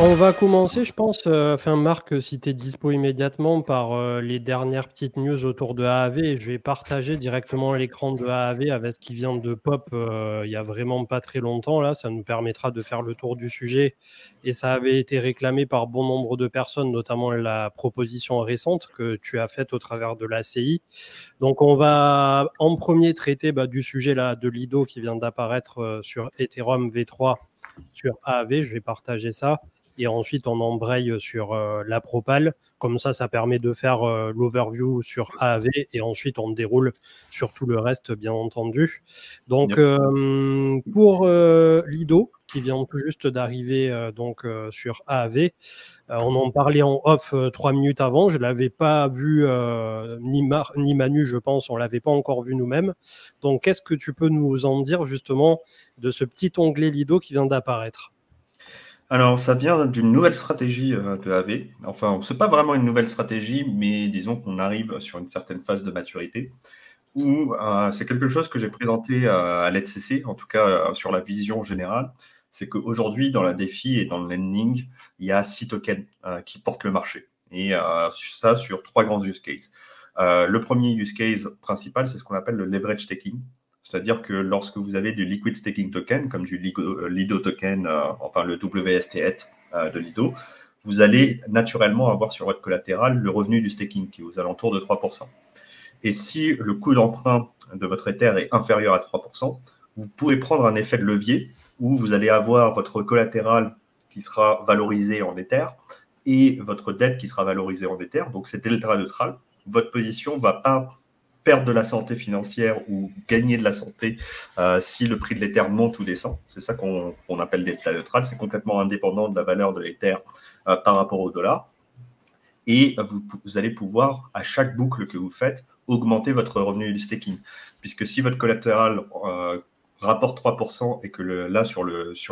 On va commencer, je pense, enfin Marc, si tu es dispo immédiatement, par les dernières petites news autour de AAV. Je vais partager directement l'écran de AAV avec ce qui vient de pop il y a vraiment pas très longtemps. Là, ça nous permettra de faire le tour du sujet. Et ça avait été réclamé par bon nombre de personnes, notamment la proposition récente que tu as faite au travers de l'ACI. Donc, on va en premier traiter du sujet là, de Lido qui vient d'apparaître sur Ethereum V3 sur AAV. Je vais partager ça. Et ensuite, on embraye sur la propale. Comme ça permet de faire l'overview sur AAV. Et ensuite, on déroule sur tout le reste, bien entendu. Donc, Yep. pour Lido, qui vient tout juste d'arriver sur AAV, on en parlait en off 3 minutes avant. Je ne l'avais pas vu, ni Manu, je pense, on ne l'avait pas encore vu nous-mêmes. Donc, qu'est-ce que tu peux nous en dire justement de ce petit onglet Lido qui vient d'apparaître? Alors, ça vient d'une nouvelle stratégie de AV. Enfin, c'est pas vraiment une nouvelle stratégie, mais disons qu'on arrive sur une certaine phase de maturité où c'est quelque chose que j'ai présenté à l'ETCC, en tout cas sur la vision générale. C'est qu'aujourd'hui, dans la DeFi et dans le lending, il y a 6 tokens qui portent le marché. Et ça sur 3 grands use cases. Le premier use case principal, c'est ce qu'on appelle le leverage staking. C'est-à-dire que lorsque vous avez du liquid staking token, comme du Lido token, enfin le WST8 de Lido, vous allez naturellement avoir sur votre collatéral le revenu du staking qui est aux alentours de 3%. Et si le coût d'emprunt de votre Ether est inférieur à 3%, vous pouvez prendre un effet de levier où vous allez avoir votre collatéral qui sera valorisé en Ether et votre dette qui sera valorisée en Ether. Donc c'est delta neutral. Votre position ne va pas perdre de la santé financière ou gagner de la santé si le prix de l'Ether monte ou descend. C'est ça qu'on appelle delta neutral. C'est complètement indépendant de la valeur de l'Ether par rapport au dollar. Et vous allez pouvoir, à chaque boucle que vous faites, augmenter votre revenu du staking. Puisque si votre collatéral rapporte 3% et que là, sur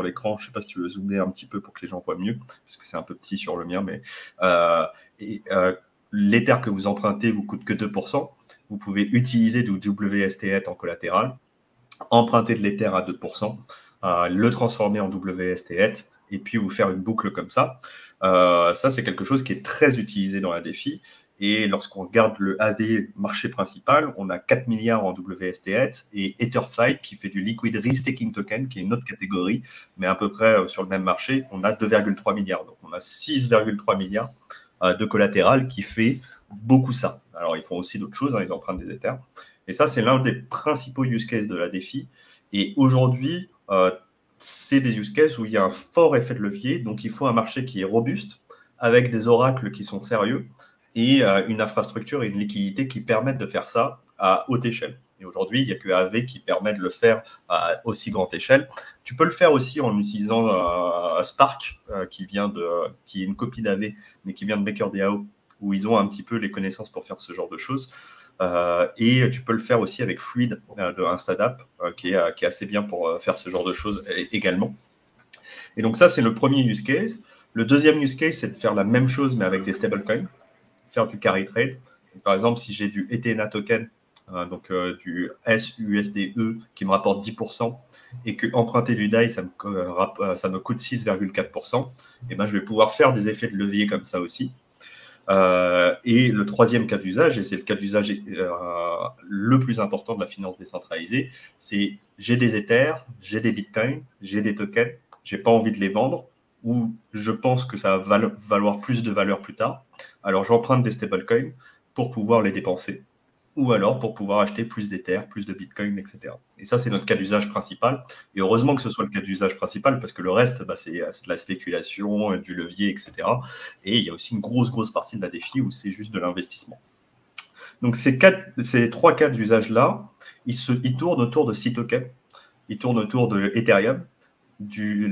l'écran, je ne sais pas si tu veux zoomer un petit peu pour que les gens voient mieux, parce que c'est un peu petit sur le mien, mais l'Ether que vous empruntez vous coûte que 2%, vous pouvez utiliser du WST8 en collatéral, emprunter de l'Ether à 2%, le transformer en WST8 et puis vous faire une boucle comme ça. Ça, c'est quelque chose qui est très utilisé dans la DeFi. Et lorsqu'on regarde le AD marché principal, on a 4 milliards en WST8 et EtherFi qui fait du Liquid Restaking Token, qui est une autre catégorie, mais à peu près sur le même marché, on a 2,3 milliards. Donc on a 6,3 milliards de collatéral qui fait beaucoup ça. Alors ils font aussi d'autres choses, ils empruntent des Ethers. Et ça, c'est l'un des principaux use cases de la DeFi. Et aujourd'hui, c'est des use cases où il y a un fort effet de levier. Donc, il faut un marché qui est robuste, avec des oracles qui sont sérieux et une infrastructure et une liquidité qui permettent de faire ça à haute échelle. Et aujourd'hui, il n'y a que AV qui permet de le faire à aussi grande échelle. Tu peux le faire aussi en utilisant Spark, qui est une copie d'AV, mais qui vient de MakerDAO, où ils ont un petit peu les connaissances pour faire ce genre de choses. Et tu peux le faire aussi avec Fluid de Instadap, qui est assez bien pour faire ce genre de choses également. Et donc ça, c'est le premier use case. Le deuxième use case, c'est de faire la même chose, mais avec des stablecoins, faire du carry trade. Donc, par exemple, si j'ai du Ethena token, du SUSDE qui me rapporte 10%, et que emprunter du DAI, ça me coûte 6,4%, et ben, je vais pouvoir faire des effets de levier comme ça aussi. Et le troisième cas d'usage, et c'est le cas d'usage le plus important de la finance décentralisée, c'est j'ai des Ethers, j'ai des Bitcoins, j'ai des tokens, j'ai pas envie de les vendre, ou je pense que ça va valoir plus de valeur plus tard. Alors j'emprunte des stablecoins pour pouvoir les dépenser, ou alors pour pouvoir acheter plus d'Ether, plus de Bitcoin, etc. Et ça, c'est notre cas d'usage principal. Et heureusement que ce soit le cas d'usage principal, parce que le reste, c'est de la spéculation, du levier, etc. Et il y a aussi une grosse partie de la défi où c'est juste de l'investissement. Donc ces 3 cas d'usage-là, ils tournent autour de 6 tokens. Ils tournent autour de Ethereum,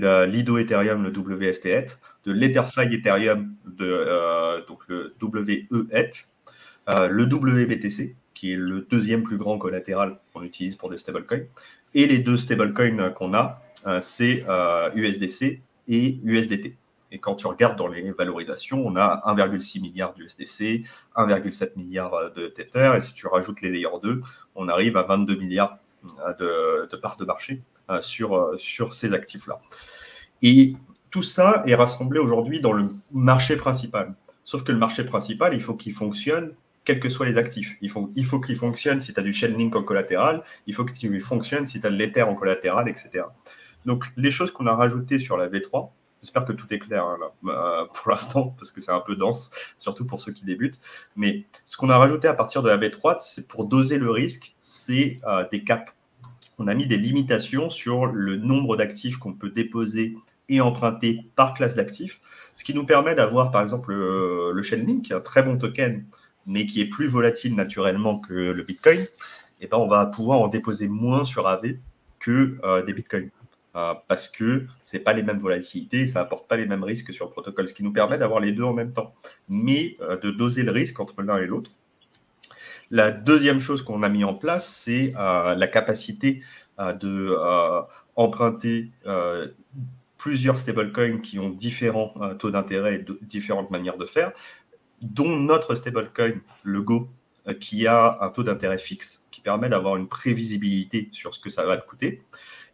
la Lido Ethereum, le WST8, de l'EtherFi Ethereum, donc le WE8, le WBTC, qui est le deuxième plus grand collatéral qu'on utilise pour des stablecoins. Et les deux stablecoins qu'on a, c'est USDC et USDT. Et quand tu regardes dans les valorisations, on a 1,6 milliard d'USDC, 1,7 milliard de Tether, et si tu rajoutes les layers 2, on arrive à 22 milliards de parts de marché sur ces actifs-là. Et tout ça est rassemblé aujourd'hui dans le marché principal. Sauf que le marché principal, il faut qu'il fonctionne quels que soient les actifs. Il faut qu'il fonctionne si tu as du Chainlink en collatéral, il faut qu'il fonctionne si tu as de l'Ether en collatéral, etc. Donc, les choses qu'on a rajoutées sur la V3, j'espère que tout est clair hein, là, pour l'instant, parce que c'est un peu dense, surtout pour ceux qui débutent. Mais ce qu'on a rajouté à partir de la V3, c'est pour doser le risque, c'est des caps. On a mis des limitations sur le nombre d'actifs qu'on peut déposer et emprunter par classe d'actifs, ce qui nous permet d'avoir, par exemple, le Chainlink, qui est un très bon token, mais qui est plus volatile naturellement que le Bitcoin. Et ben, on va pouvoir en déposer moins sur AV que des Bitcoins. Parce que ce n'est pas les mêmes volatilités, ça n'apporte pas les mêmes risques sur le protocole, ce qui nous permet d'avoir les deux en même temps, mais de doser le risque entre l'un et l'autre. La deuxième chose qu'on a mis en place, c'est la capacité de emprunter plusieurs stablecoins qui ont différents taux d'intérêt et différentes manières de faire, dont notre stablecoin, le Go, qui a un taux d'intérêt fixe, qui permet d'avoir une prévisibilité sur ce que ça va te coûter.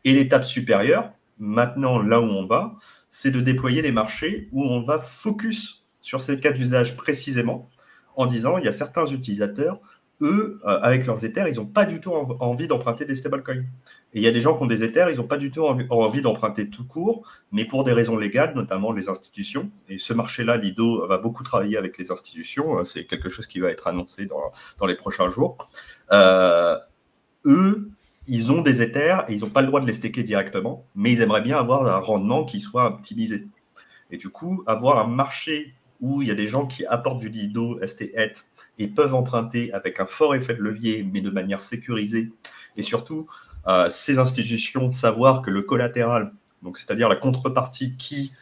Et l'étape supérieure, maintenant là où on va, c'est de déployer des marchés où on va focus sur ces cas d'usage précisément, en disant il y a certains utilisateurs, eux, avec leurs Ethers, ils n'ont pas du tout envie d'emprunter des stablecoins. Et il y a des gens qui ont des Ethers, ils n'ont pas du tout envie d'emprunter tout court, mais pour des raisons légales, notamment les institutions. Et ce marché-là, Lido va beaucoup travailler avec les institutions. C'est quelque chose qui va être annoncé dans les prochains jours. Eux, ils ont des Ethers et ils n'ont pas le droit de les staker directement, mais ils aimeraient bien avoir un rendement qui soit optimisé. Et du coup, avoir un marché où il y a des gens qui apportent du Lido, STETH, et peuvent emprunter avec un fort effet de levier, mais de manière sécurisée. Et surtout, ces institutions, savoir que le collatéral, donc c'est-à-dire la contrepartie qui,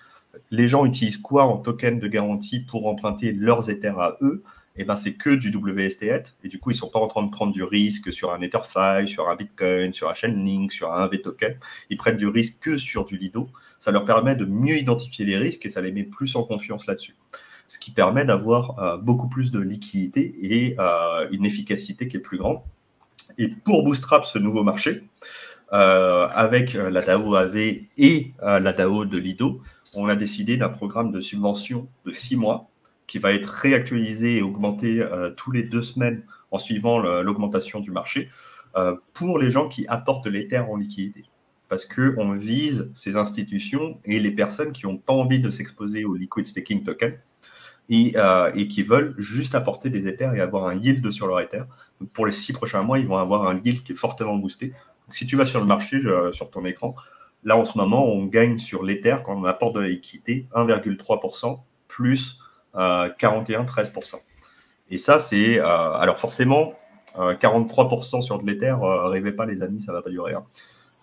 les gens utilisent quoi en token de garantie pour emprunter leurs Ethers à eux, et ben c'est que du WSTETH. Et du coup, ils ne sont pas en train de prendre du risque sur un EtherFi, sur un Bitcoin, sur un Chainlink, sur un V-token. Ils prennent du risque que sur du Lido. Ça leur permet de mieux identifier les risques et ça les met plus en confiance là-dessus. Ce qui permet d'avoir beaucoup plus de liquidité et une efficacité qui est plus grande. Et pour Bootstrap ce nouveau marché, avec la DAO AV et la DAO de Lido, on a décidé d'un programme de subvention de 6 mois qui va être réactualisé et augmenté tous les 2 semaines en suivant l'augmentation du marché pour les gens qui apportent de l'Ether en liquidité. Parce qu'on vise ces institutions et les personnes qui n'ont pas envie de s'exposer au liquid staking token et qui veulent juste apporter des Ethers et avoir un yield sur leur Ether. Donc pour les 6 prochains mois, ils vont avoir un yield qui est fortement boosté. Donc si tu vas sur le marché, sur ton écran, là en ce moment, on gagne sur l'Ether quand on apporte de la liquidité 1,3% plus 41,13%. Et ça, c'est... alors forcément, 43% sur de l'Ether, rêvez pas les amis, ça ne va pas durer. Hein.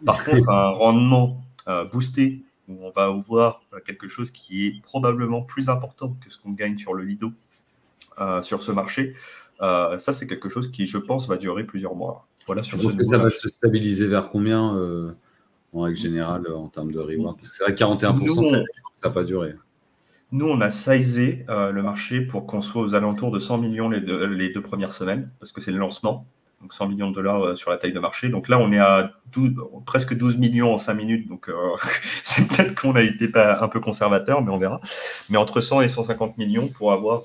Par contre, un rendement boosté, où on va voir quelque chose qui est probablement plus important que ce qu'on gagne sur le Lido sur ce marché. Ça, c'est quelque chose qui, je pense, va durer plusieurs mois. Voilà, je pense que ça va se stabiliser vers combien en règle générale en termes de reward? Parce que c'est vrai que 41%, ça n'a pas duré. Nous, on a sizé le marché pour qu'on soit aux alentours de 100 millions les 2 premières semaines, parce que c'est le lancement. Donc 100 millions de dollars sur la taille de marché. Donc là, on est à presque 12 millions en 5 minutes. Donc c'est peut-être qu'on a été un peu conservateur, mais on verra. Mais entre 100 et 150 millions pour avoir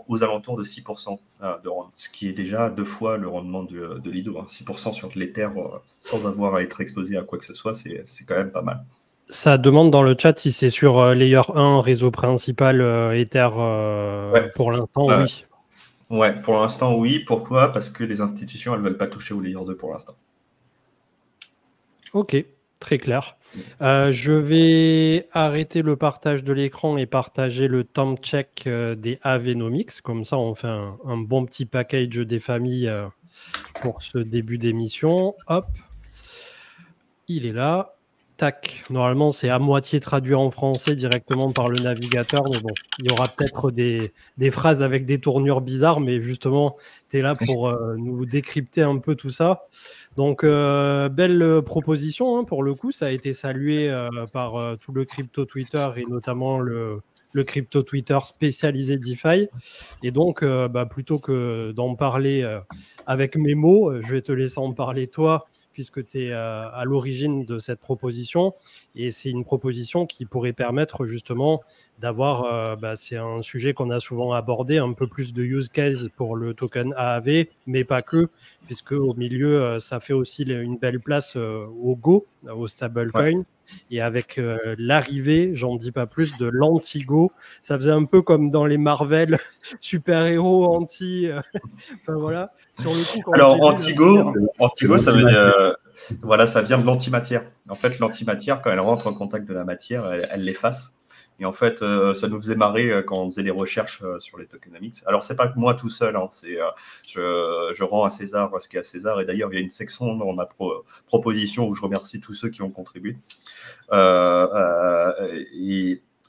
aux alentours de 6% de rendement. Ce qui est déjà 2 fois le rendement de Lido. Hein. 6% sur l'Ether sans avoir à être exposé à quoi que ce soit, c'est quand même pas mal. Ça demande dans le chat si c'est sur Layer 1, réseau principal, Ether, ouais. Pour l'instant, oui. Ouais, pour l'instant, oui. Pourquoi? Parce que les institutions, elles ne veulent pas toucher au Layer 2 pour l'instant. Ok, très clair. Je vais arrêter le partage de l'écran et partager le time check des Avenomics. Comme ça, on fait un bon petit package des familles pour ce début d'émission. Hop, il est là. Tac. Normalement, c'est à moitié traduit en français directement par le navigateur. Mais bon, il y aura peut-être des phrases avec des tournures bizarres. Mais justement, tu es là pour nous décrypter un peu tout ça. Donc, belle proposition. Hein, pour le coup, ça a été salué par tout le crypto Twitter et notamment le crypto Twitter spécialisé DeFi. Et donc, plutôt que d'en parler avec mes mots, je vais te laisser en parler toi, puisque tu es à l'origine de cette proposition. Et c'est une proposition qui pourrait permettre justement d'avoir, c'est un sujet qu'on a souvent abordé, un peu plus de use case pour le token AAV, mais pas que, puisque au milieu, ça fait aussi une belle place au Go, au stablecoin. Ouais. Et avec l'arrivée, j'en dis pas plus, de l'anti-Go, ça faisait un peu comme dans les Marvel, super-héros anti... enfin voilà, sur le coup... Alors anti-Go, ça veut dire... voilà, ça vient de l'antimatière. En fait, l'antimatière, quand elle rentre en contact de la matière, elle l'efface. Et en fait, ça nous faisait marrer quand on faisait des recherches sur les tokenomics. Alors, c'est pas que moi tout seul, hein, je rends à César ce qui est à César. Et d'ailleurs, il y a une section dans ma proposition où je remercie tous ceux qui ont contribué.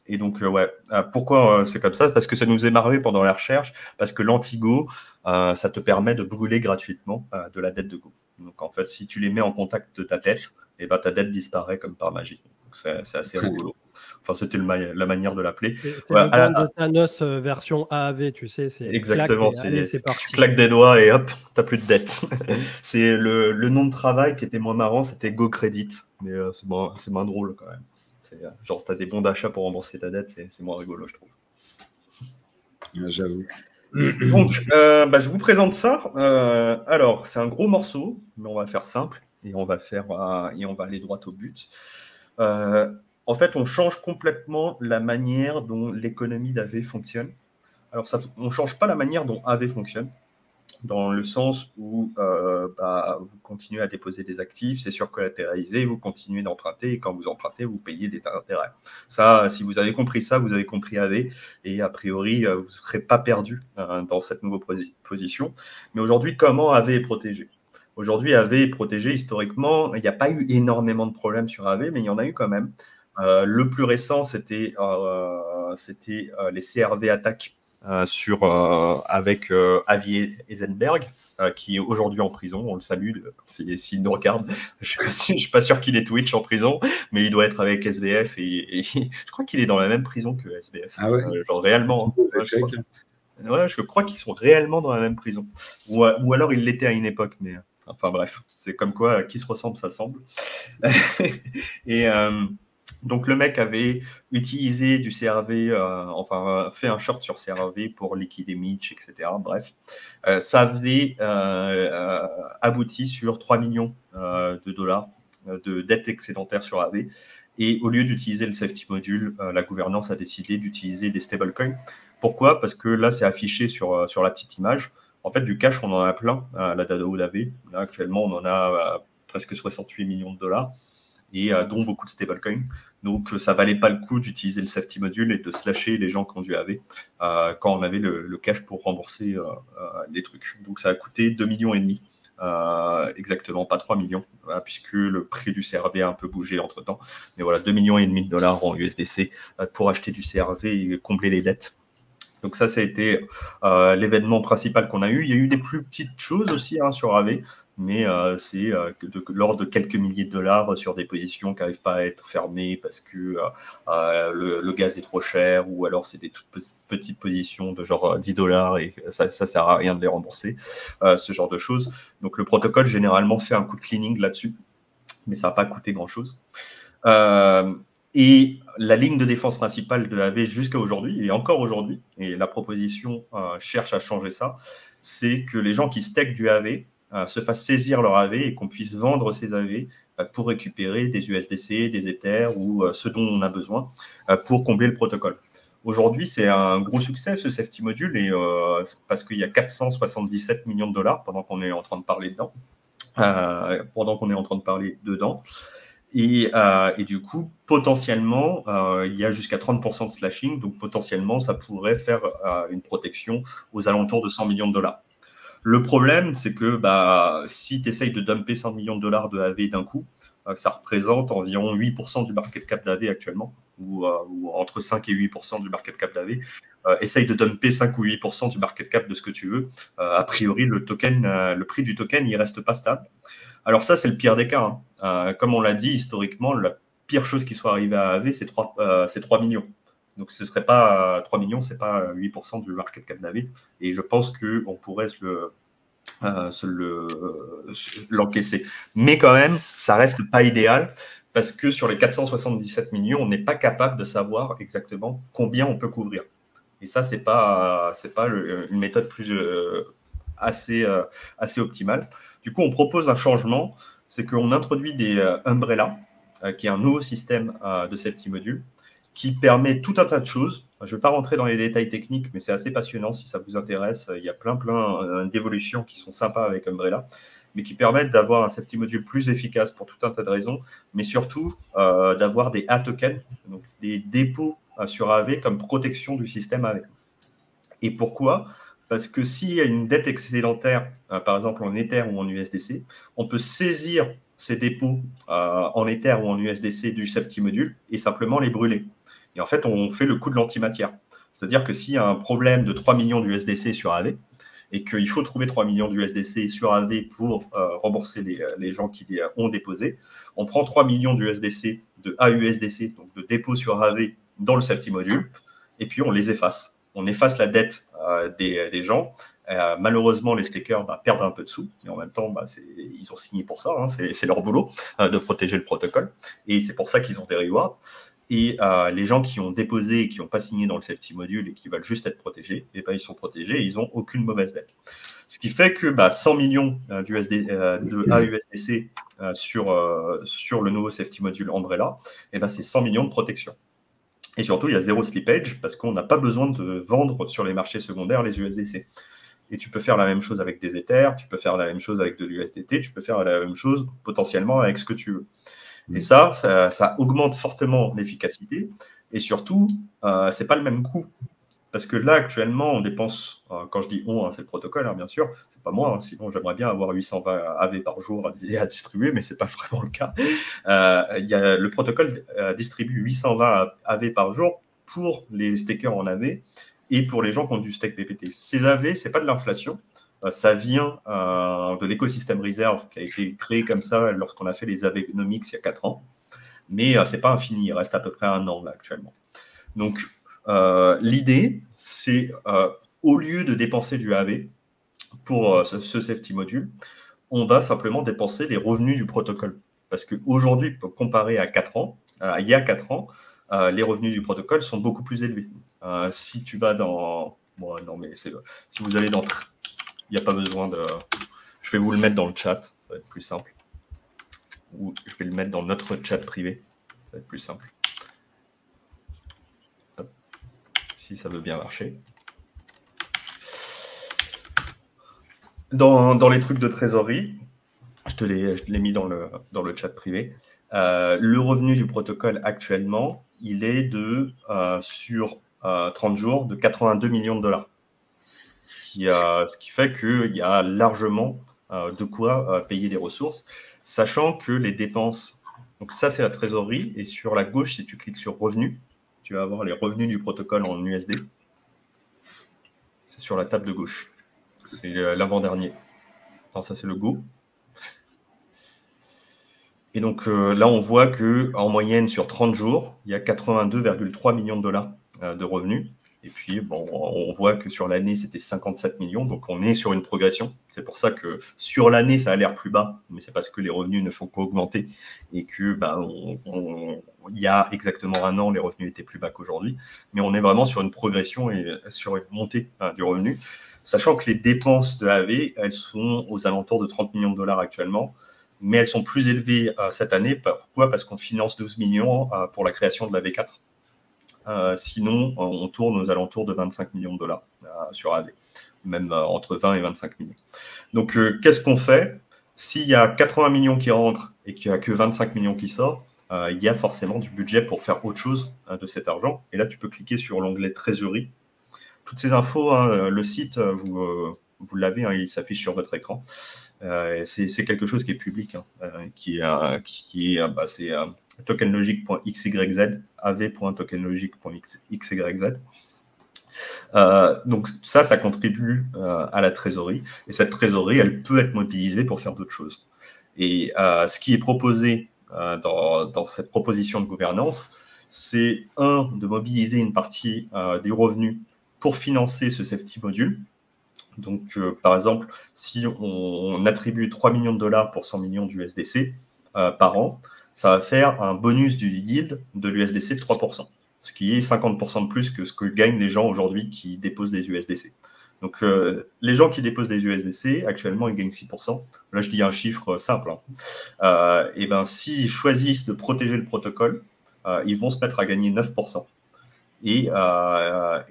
Et donc, ouais, pourquoi c'est comme ça? Parce que ça nous faisait marrer pendant la recherche, parce que l'anti-Go, ça te permet de brûler gratuitement de la dette de Go. Donc, en fait, si tu les mets en contact de ta dette, et ben, ta dette disparaît comme par magie. C'est assez rigolo. Enfin, c'était la manière de l'appeler. C'est le banc de Thanos version AAV, tu sais. Exactement, tu claques des doigts et hop, t'as plus de dette. C'est le nom de travail qui était moins marrant, c'était Go Credit. Mais c'est moins drôle quand même. Genre, t'as des bons d'achat pour rembourser ta dette, c'est moins rigolo, je trouve. J'avoue. Donc, je vous présente ça. Alors, c'est un gros morceau, mais on va faire simple et on va aller droit au but. En fait, on change complètement la manière dont l'économie d'AV fonctionne. Alors, on ne change pas la manière dont AV fonctionne, dans le sens où vous continuez à déposer des actifs, c'est surcollatéralisé, vous continuez d'emprunter, et quand vous empruntez, vous payez des intérêts. Ça, si vous avez compris ça, vous avez compris AV, et a priori, vous ne serez pas perdu dans cette nouvelle position. Mais aujourd'hui, comment AV est protégé ? Aujourd'hui, AV est protégé historiquement. Il n'y a pas eu énormément de problèmes sur AV, mais il y en a eu quand même. Le plus récent, c'était les CRV attaques avec Avi Eisenberg, qui est aujourd'hui en prison. On le salue s'il nous regarde. Je ne suis pas sûr qu'il est Twitch en prison, mais il doit être avec SBF. Et je crois qu'il est dans la même prison que SBF. Ah ouais, genre réellement. Je crois qu'ils sont réellement dans la même prison. Ou alors il l'était à une époque, mais... Enfin bref, c'est comme quoi, qui se ressemble, ça semble. Et donc le mec avait utilisé du CRV, fait un short sur CRV pour liquider Mitch, etc. Bref, ça avait abouti sur 3 millions de dollars de dette excédentaire sur AV. Et au lieu d'utiliser le safety module, la gouvernance a décidé d'utiliser des stablecoins. Pourquoi ? Parce que là, c'est affiché sur la petite image. En fait, du cash, on en a plein à la DAO d'AV. Là, actuellement, on en a presque 68 millions de dollars, et dont beaucoup de stablecoins. Donc, ça valait pas le coup d'utiliser le safety module et de slasher les gens qui ont du AV quand on avait le cash pour rembourser les trucs. Donc, ça a coûté 2,5 millions. Exactement, pas 3 millions, puisque le prix du CRV a un peu bougé entre-temps. Mais voilà, 2,5 millions de dollars en USDC pour acheter du CRV et combler les dettes. Donc ça a été l'événement principal qu'on a eu. Il y a eu des plus petites choses aussi sur AV, mais c'est de l'ordre de quelques milliers de dollars sur des positions qui n'arrivent pas à être fermées parce que le gaz est trop cher, ou alors c'est des toutes petites positions de genre 10 dollars et ça sert à rien de les rembourser, ce genre de choses. Donc le protocole généralement fait un coup de cleaning là-dessus, mais ça n'a pas coûté grand-chose. Et la ligne de défense principale de AV jusqu'à aujourd'hui, et encore aujourd'hui, et la proposition cherche à changer ça, c'est que les gens qui stackent du AV se fassent saisir leur AV et qu'on puisse vendre ces AV pour récupérer des USDC, des Ethers ou ce dont on a besoin pour combler le protocole. Aujourd'hui, c'est un gros succès, ce safety module, et parce qu'il y a 477 millions de dollars pendant qu'on est en train de parler dedans. Et du coup, potentiellement, il y a jusqu'à 30% de slashing. Donc, potentiellement, ça pourrait faire une protection aux alentours de 100 millions de dollars. Le problème, c'est que si tu essayes de dumper 100 millions de dollars de AV d'un coup, ça représente environ 8% du market cap d'AV actuellement, ou entre 5 et 8% du market cap d'AV. Essaye de dumper 5 ou 8% du market cap de ce que tu veux. A priori, le prix du token, il reste pas stable. Alors ça, c'est le pire des cas. Comme on l'a dit, historiquement, la pire chose qui soit arrivée à AV, c'est 3 millions. Donc ce ne serait pas 3 millions, ce n'est pas 8% du market cap d'AV. Et je pense qu'on pourrait l'encaisser. Mais quand même, ça reste pas idéal parce que sur les 477 millions, on n'est pas capable de savoir exactement combien on peut couvrir. Et ça, c'est pas une méthode assez optimale. Du coup, on propose un changement, c'est qu'on introduit des umbrellas, qui est un nouveau système de safety module, qui permet tout un tas de choses. Je ne vais pas rentrer dans les détails techniques, mais c'est assez passionnant si ça vous intéresse. Il y a plein d'évolutions qui sont sympas avec Umbrella, mais qui permettent d'avoir un safety module plus efficace pour tout un tas de raisons, mais surtout d'avoir des A-tokens, donc des dépôts sur AAV comme protection du système AAV. Et pourquoi ? Parce que s'il y a une dette excédentaire, par exemple en Ether ou en USDC, on peut saisir ces dépôts en Ether ou en USDC du safety module et simplement les brûler. Et en fait, on fait le coup de l'antimatière. C'est-à-dire que s'il y a un problème de 3 millions d'USDC sur AV et qu'il faut trouver 3 millions d'USDC sur AV pour rembourser les gens qui ont déposé, on prend 3 millions d'USDC de AUSDC, donc de dépôt sur AV dans le safety module, et puis on les efface. On efface la dette des gens. Malheureusement, les stakers perdent un peu de sous, mais en même temps, ils ont signé pour ça, hein, c'est leur boulot de protéger le protocole, et c'est pour ça qu'ils ont des rewards. Et les gens qui ont déposé et qui n'ont pas signé dans le safety module et qui veulent juste être protégés, ils sont protégés et ils n'ont aucune mauvaise dette. Ce qui fait que 100 millions de AUSDC sur le nouveau safety module Umbrella, c'est 100 millions de protection. Et surtout, il y a zéro slippage parce qu'on n'a pas besoin de vendre sur les marchés secondaires les USDC. Et tu peux faire la même chose avec des Ethers, tu peux faire la même chose avec de l'USDT, tu peux faire la même chose potentiellement avec ce que tu veux. Et ça augmente fortement l'efficacité. Et surtout, c'est pas le même coût. Parce que là, actuellement, on dépense, quand je dis on, c'est le protocole, bien sûr, c'est pas moi, sinon j'aimerais bien avoir 820 AV par jour à distribuer, mais c'est pas vraiment le cas. Le protocole distribue 820 AV par jour pour les stakers en AV et pour les gens qui ont du stake PPT. Ces AV, c'est pas de l'inflation, ça vient de l'écosystème Reserve qui a été créé comme ça lorsqu'on a fait les Avenomics il y a 4 ans, mais c'est pas infini, il reste à peu près 1 an là actuellement. Donc, l'idée, c'est au lieu de dépenser du AV pour ce safety module, on va simplement dépenser les revenus du protocole. Parce qu'aujourd'hui, comparé à 4 ans, il y a 4 ans, les revenus du protocole sont beaucoup plus élevés. Si tu vas dans... Bon, non, mais si vous allez dans... Il n'y a pas besoin de... Je vais vous le mettre dans le chat, ça va être plus simple. Ou je vais le mettre dans notre chat privé, ça va être plus simple. Si ça veut bien marcher. Dans les trucs de trésorerie, je te l'ai mis dans le chat privé. Le revenu du protocole actuellement, il est sur 30 jours de 82 millions de dollars. Ce qui fait qu'il y a largement de quoi payer des ressources, sachant que les dépenses, donc ça c'est la trésorerie, et sur la gauche, si tu cliques sur revenus, tu vas avoir les revenus du protocole en USD. C'est sur la table de gauche. C'est l'avant-dernier. Non, ça, c'est le Go. Et donc, là, on voit qu'en moyenne, sur 30 jours, il y a 82,3 millions de dollars de revenus. Et puis, bon, on voit que sur l'année, c'était 57 millions. Donc, on est sur une progression. C'est pour ça que sur l'année, ça a l'air plus bas. Mais c'est parce que les revenus ne font qu'augmenter. Et que, il y a exactement 1 an, les revenus étaient plus bas qu'aujourd'hui. Mais on est vraiment sur une progression et sur une montée du revenu. Sachant que les dépenses de AV, elles sont aux alentours de 30 millions de dollars actuellement. Mais elles sont plus élevées cette année. Pourquoi ? Parce qu'on finance 12 millions pour la création de la V4. Sinon, on tourne aux alentours de 25 millions de dollars sur AV, même entre 20 et 25 millions. Donc, qu'est-ce qu'on fait ? S'il y a 80 millions qui rentrent et qu'il n'y a que 25 millions qui sortent, il y a forcément du budget pour faire autre chose de cet argent. Et là, tu peux cliquer sur l'onglet Trésorerie. Toutes ces infos, le site, vous l'avez, il s'affiche sur votre écran. C'est quelque chose qui est public, c'est tokenlogic.xyz, av.tokenlogic.xyz. Donc ça contribue à la trésorerie. Et cette trésorerie, elle peut être mobilisée pour faire d'autres choses. Et ce qui est proposé dans cette proposition de gouvernance, c'est de mobiliser une partie des revenus pour financer ce safety module. Donc, par exemple, si on attribue 3 millions de dollars pour 100 millions d'USDC par an, ça va faire un bonus du yield de l'USDC de 3%, ce qui est 50% de plus que ce que gagnent les gens aujourd'hui qui déposent des USDC. Donc, les gens qui déposent des USDC, actuellement, ils gagnent 6%. Là, je dis un chiffre simple. Et ben, s'ils choisissent de protéger le protocole, ils vont se mettre à gagner 9%. Et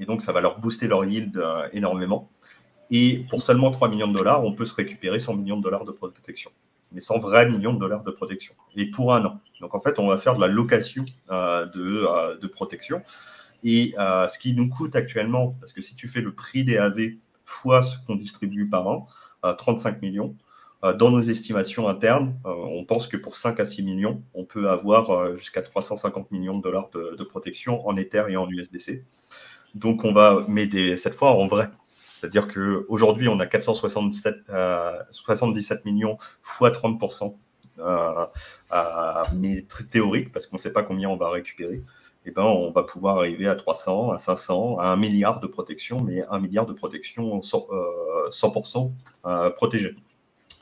donc, ça va leur booster leur yield énormément. Et pour seulement 3 millions de dollars, on peut se récupérer 100 millions de dollars de protection. Mais 100 vrais millions de dollars de protection. Et pour un an. Donc, en fait, on va faire de la location de protection. Et ce qui nous coûte actuellement, parce que si tu fais le prix des AV fois ce qu'on distribue par an, 35 millions, dans nos estimations internes, on pense que pour 5 à 6 millions, on peut avoir jusqu'à 350 millions de dollars de protection en Ether et en USDC. Donc, on va mettre cette fois en vrai. C'est-à-dire qu'aujourd'hui, on a 477 millions fois 30%, mais très théorique, parce qu'on ne sait pas combien on va récupérer. Et ben, on va pouvoir arriver à 300, à 500, à 1 milliard de protection, mais 1 milliard de protection 100% protégé.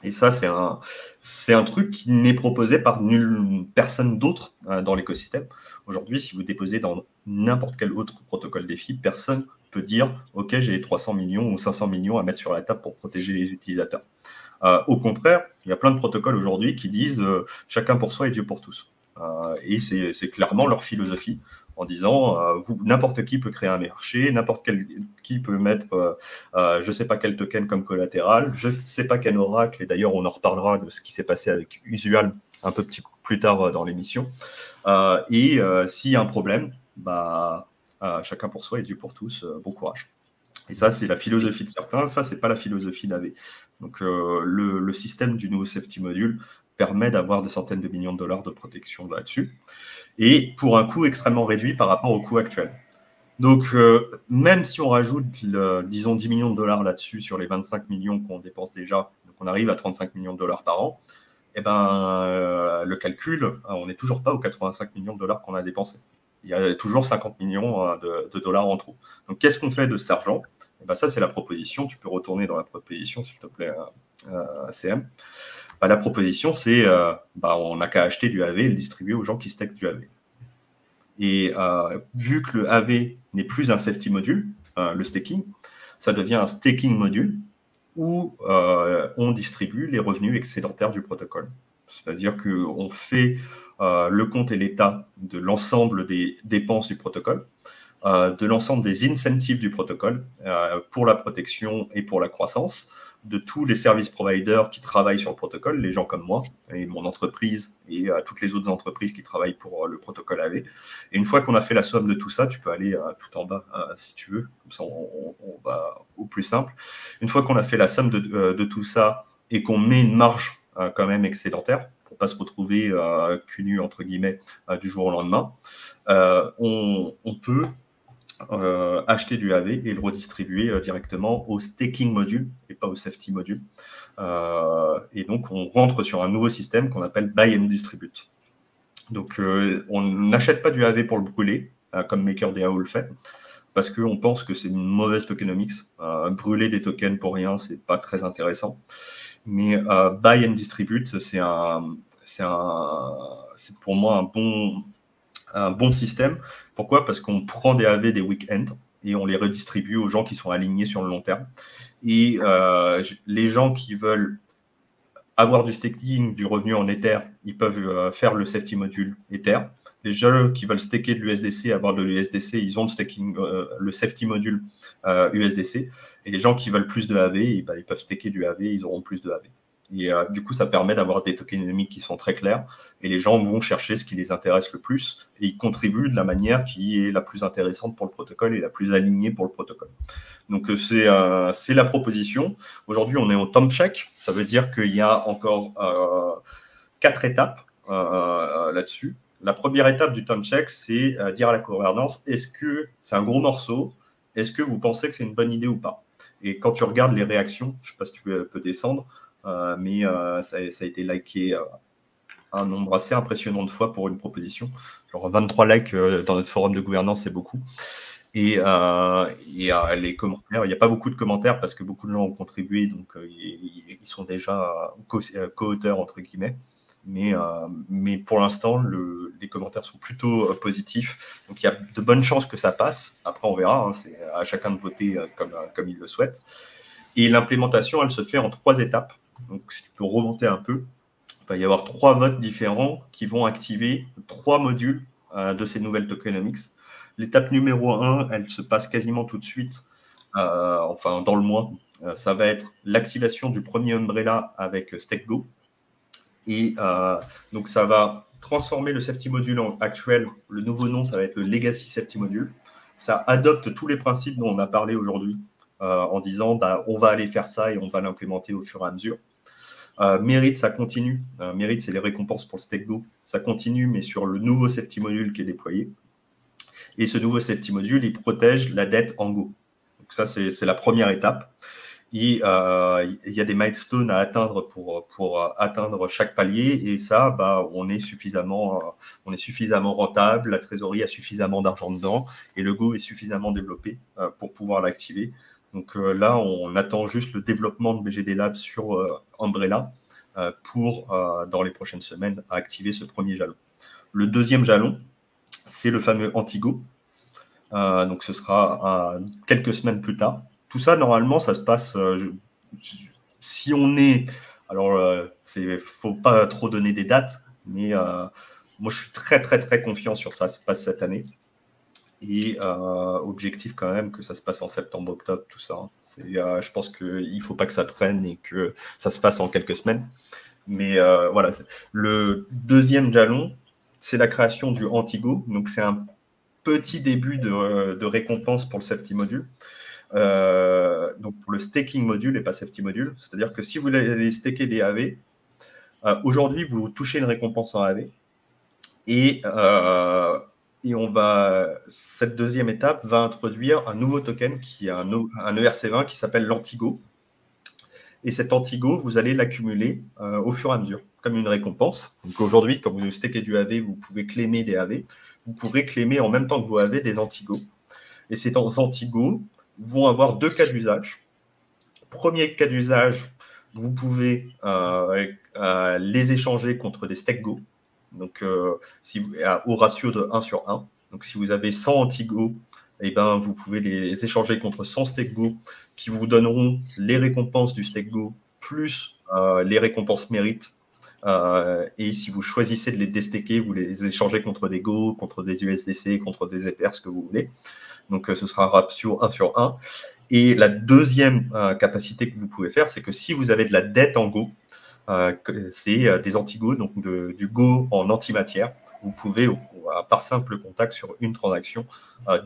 Et ça, c'est un truc qui n'est proposé par nulle personne d'autre dans l'écosystème. Aujourd'hui, si vous déposez dans n'importe quel autre protocole DeFi, personne peut dire « Ok, j'ai 300 millions ou 500 millions à mettre sur la table pour protéger les utilisateurs ». Au contraire, il y a plein de protocoles aujourd'hui qui disent « Chacun pour soi et Dieu pour tous ». Et c'est clairement leur philosophie en disant n'importe qui peut créer un marché, n'importe qui peut mettre je ne sais pas quel token comme collatéral, je ne sais pas quel oracle, et d'ailleurs on en reparlera de ce qui s'est passé avec Usual un peu plus tard dans l'émission. S'il y a un problème, chacun pour soi et Dieu pour tous, bon courage. Et ça, c'est la philosophie de certains, ça, c'est pas la philosophie d'AV. Donc, le système du nouveau safety module permet d'avoir des centaines de millions de dollars de protection là-dessus, et pour un coût extrêmement réduit par rapport au coût actuel. Donc, même si on rajoute, disons, 10 millions de dollars là-dessus sur les 25 millions qu'on dépense déjà, donc on arrive à 35 millions de dollars par an, et le calcul, on n'est toujours pas aux 85 millions de dollars qu'on a dépensés. Il y a toujours 50 millions de dollars en trop. Donc, qu'est-ce qu'on fait de cet argent? Ça, c'est la proposition. Tu peux retourner dans la proposition, s'il te plaît, CM. La proposition, c'est on n'a qu'à acheter du AV et le distribuer aux gens qui stackent du AV. Et vu que le AV n'est plus un safety module, le staking, ça devient un staking module où on distribue les revenus excédentaires du protocole. C'est-à-dire qu'on fait le compte et l'état de l'ensemble des dépenses du protocole, de l'ensemble des incentives du protocole pour la protection et pour la croissance, de tous les service providers qui travaillent sur le protocole, les gens comme moi et mon entreprise et toutes les autres entreprises qui travaillent pour le protocole AV. Et une fois qu'on a fait la somme de tout ça, tu peux aller tout en bas si tu veux, comme ça on va au plus simple. Une fois qu'on a fait la somme de tout ça et qu'on met une marge quand même excédentaire, pour pas se retrouver cul nu entre guillemets du jour au lendemain, on peut acheter du AV et le redistribuer directement au staking module et pas au safety module. Et donc, on rentre sur un nouveau système qu'on appelle buy and distribute. Donc, on n'achète pas du AV pour le brûler, comme MakerDAO le fait, parce qu'on pense que c'est une mauvaise tokenomics. Brûler des tokens pour rien, c'est pas très intéressant. Mais buy and distribute, c'est pour moi un bon système. Pourquoi? Parce qu'on prend des AV des week-ends et on les redistribue aux gens qui sont alignés sur le long terme. Et les gens qui veulent avoir du staking, du revenu en Ether, ils peuvent faire le safety module Ether. Les gens qui veulent staker de l'USDC, avoir de l'USDC, ils ont le safety module USDC. Et les gens qui veulent plus de AV, ils peuvent staker du AV, ils auront plus de AV. Et du coup, ça permet d'avoir des tokenomics qui sont très clairs. Et les gens vont chercher ce qui les intéresse le plus. Et ils contribuent de la manière qui est la plus intéressante pour le protocole et la plus alignée pour le protocole. Donc, c'est la proposition. Aujourd'hui, on est au time check. Ça veut dire qu'il y a encore 4 étapes là-dessus. La première étape du time check, c'est dire à la gouvernance, est-ce que c'est un gros morceau? Est-ce que vous pensez que c'est une bonne idée ou pas? Et quand tu regardes les réactions, je ne sais pas si tu peux descendre, mais ça a été liké un nombre assez impressionnant de fois pour une proposition. Genre 23 likes dans notre forum de gouvernance, c'est beaucoup. Les commentaires, il n'y a pas beaucoup de commentaires parce que beaucoup de gens ont contribué, donc ils sont déjà co-auteurs, entre guillemets. Mais pour l'instant, les commentaires sont plutôt positifs. Donc il y a de bonnes chances que ça passe. Après, on verra. Hein, c'est à chacun de voter comme il le souhaite. Et l'implémentation, elle se fait en 3 étapes. Donc si tu peux remonter un peu, il va y avoir 3 votes différents qui vont activer 3 modules de ces nouvelles tokenomics. L'étape numéro 1, elle se passe quasiment tout de suite, enfin dans le mois. Ça va être l'activation du premier Umbrella avec StakeGo. Et donc ça va transformer le safety module actuel. Le nouveau nom, ça va être le Legacy Safety Module. Ça adopte tous les principes dont on a parlé aujourd'hui en disant on va aller faire ça et on va l'implémenter au fur et à mesure. Merit, ça continue. Merit, c'est les récompenses pour le StakeGo. Ça continue, mais sur le nouveau safety module qui est déployé. Et ce nouveau safety module, il protège la dette en Go. Donc ça, c'est la première étape. Et il y a des milestones à atteindre pour atteindre chaque palier. Et ça, on est suffisamment rentable, la trésorerie a suffisamment d'argent dedans et le Go est suffisamment développé pour pouvoir l'activer. Donc là, on attend juste le développement de BGD Labs sur Umbrella pour, dans les prochaines semaines, activer ce premier jalon. Le deuxième jalon, c'est le fameux Antigo. Donc ce sera quelques semaines plus tard. Tout ça, normalement, ça se passe si on est... Alors, faut pas trop donner des dates, mais moi, je suis très, très, très confiant sur ça. Ça se passe cette année. Et objectif quand même que ça se passe en septembre, octobre, tout ça. Je pense qu'il ne faut pas que ça traîne et que ça se fasse en quelques semaines. Mais voilà, le deuxième jalon, c'est la création du Antigo. Donc, c'est un petit début de récompense pour le safety module. Donc, pour le staking module et pas safety module. C'est-à-dire que si vous allez staker des AV, aujourd'hui, vous touchez une récompense en AV. Et cette deuxième étape va introduire un nouveau token qui est un ERC20 qui s'appelle l'Antigo. Et cet Antigo, vous allez l'accumuler au fur et à mesure, comme une récompense. Donc aujourd'hui, quand vous stakez du AV, vous pouvez claimer des AV. Vous pourrez claimer en même temps que vous avez des Antigo. Et ces Antigo vont avoir 2 cas d'usage. Premier cas d'usage, vous pouvez les échanger contre des StakeGo. Donc, au ratio de 1/1. Donc, si vous avez 100 Antigo, vous pouvez les échanger contre 100 StakeGo qui vous donneront les récompenses du StakeGo plus les récompenses mérites. Et si vous choisissez de les déstaker, vous les échangez contre des Go, contre des USDC, contre des Ethers, ce que vous voulez. Donc, ce sera un ratio 1/1. Et la deuxième capacité que vous pouvez faire, c'est que si vous avez de la dette en Go, c'est des Antigo, donc du Go en antimatière. Vous pouvez, par simple contact sur une transaction,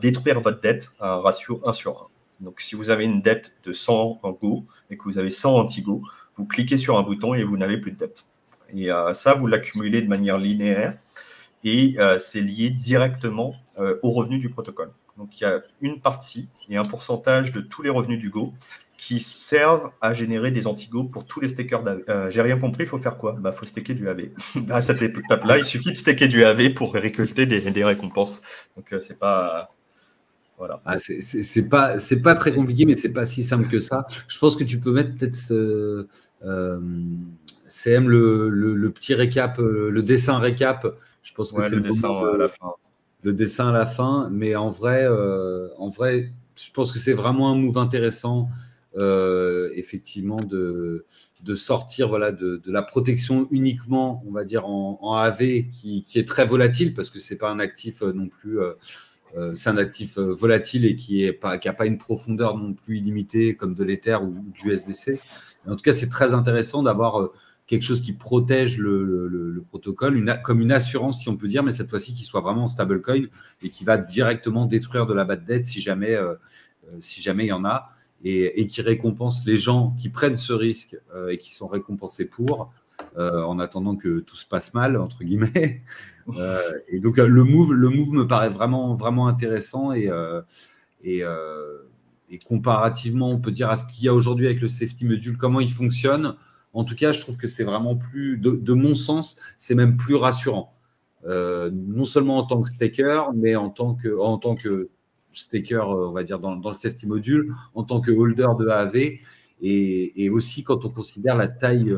détruire votre dette à un ratio 1/1. Donc, si vous avez une dette de 100 en Go et que vous avez 100 Antigo, vous cliquez sur un bouton et vous n'avez plus de dette. Et ça, vous l'accumulez de manière linéaire et c'est lié directement aux revenus du protocole. Donc, il y a une partie et un pourcentage de tous les revenus du Go qui servent à générer des Antigo pour tous les stakers d'AV. J'ai rien compris, il faut faire quoi? Faut staker du AV. À cette étape-là, il suffit de staker du AV pour récolter des récompenses. Donc, c'est pas... Voilà. C'est pas très compliqué, mais c'est pas si simple que ça. Je pense que tu peux mettre peut-être CM le petit récap, le dessin récap. Je pense que c'est le dessin à la fin. Le dessin à la fin, mais en vrai, je pense que c'est vraiment un move intéressant, effectivement, de sortir de la protection uniquement, on va dire, en AV, qui est très volatile, parce que c'est pas un actif non plus... c'est un actif volatile et qui n'a pas une profondeur non plus illimitée comme de l'Ether ou du USDC. En tout cas, c'est très intéressant d'avoir quelque chose qui protège le protocole, comme une assurance, si on peut dire, mais cette fois-ci qui soit vraiment en stablecoin et qui va directement détruire de la bad debt si jamais il y en a, et qui récompense les gens qui prennent ce risque et qui sont récompensés pour, en attendant que tout se passe mal, entre guillemets. Et donc, le move me paraît vraiment, vraiment intéressant et comparativement, on peut dire, à ce qu'il y a aujourd'hui avec le safety module, comment il fonctionne. En tout cas, je trouve que c'est vraiment plus, de mon sens, c'est même plus rassurant. Non seulement en tant que staker, mais en tant que staker, on va dire, dans le safety module, en tant que holder de AAV, et aussi quand on considère la taille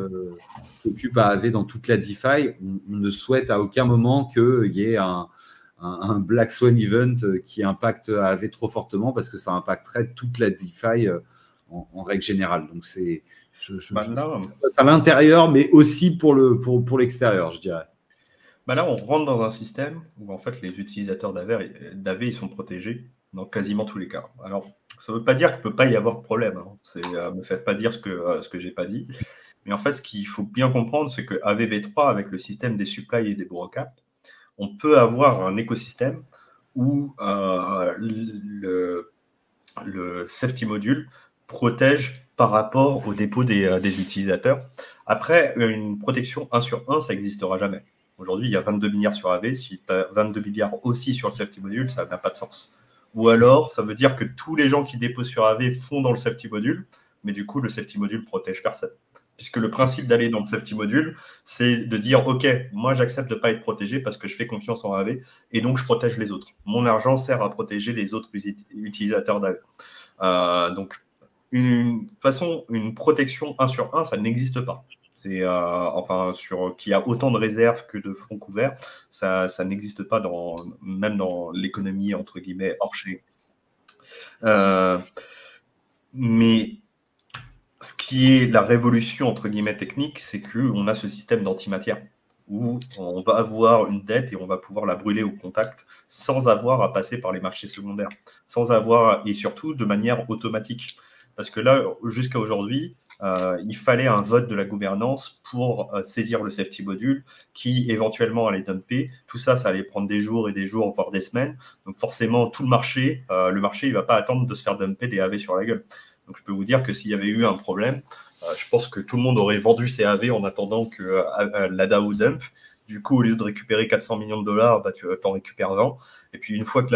qu'occupe AAV dans toute la DeFi, on ne souhaite à aucun moment qu'il y ait un Black Swan event qui impacte AAV trop fortement, parce que ça impacterait toute la DeFi en règle générale. Donc c'est à l'intérieur, mais aussi pour l'extérieur, je dirais. Là, on rentre dans un système où en fait les utilisateurs d'AV ils sont protégés dans quasiment tous les cas. Alors, ça ne veut pas dire qu'il ne peut pas y avoir de problème. Hein. Me faites pas dire ce que j'ai pas dit. Mais en fait, ce qu'il faut bien comprendre, c'est que AVV3, avec le système des supply et des brocaps, on peut avoir un écosystème où le safety module protège par rapport au dépôt des utilisateurs. Après, une protection 1 sur 1, ça n'existera jamais. Aujourd'hui, il y a 22 milliards sur AV. Si tu as 22 milliards aussi sur le safety module, ça n'a pas de sens. Ou alors, ça veut dire que tous les gens qui déposent sur AV font dans le safety module, mais du coup, le safety module protège personne. Puisque le principe d'aller dans le safety module, c'est de dire, OK, moi, j'accepte de ne pas être protégé parce que je fais confiance en AV et donc je protège les autres. Mon argent sert à protéger les autres utilisateurs d'AV. Donc, une protection 1 sur 1, ça n'existe pas. Qu'il y a autant de réserves que de fonds couverts, ça n'existe pas même dans l'économie entre guillemets hors chez. Mais ce qui est la révolution entre guillemets technique, c'est qu'on a ce système d'antimatière où on va avoir une dette et on va pouvoir la brûler au contact sans avoir à passer par les marchés secondaires, et surtout de manière automatique. Parce que là, jusqu'à aujourd'hui, il fallait un vote de la gouvernance pour saisir le safety module qui éventuellement allait dumper. Tout ça, ça allait prendre des jours et des jours, voire des semaines. Donc forcément, tout le marché, il ne va pas attendre de se faire dumper des AV sur la gueule. Donc je peux vous dire que s'il y avait eu un problème, je pense que tout le monde aurait vendu ses AV en attendant que la DAO dump. Du coup, au lieu de récupérer 400 millions de dollars, tu en récupères 20. Et puis une fois que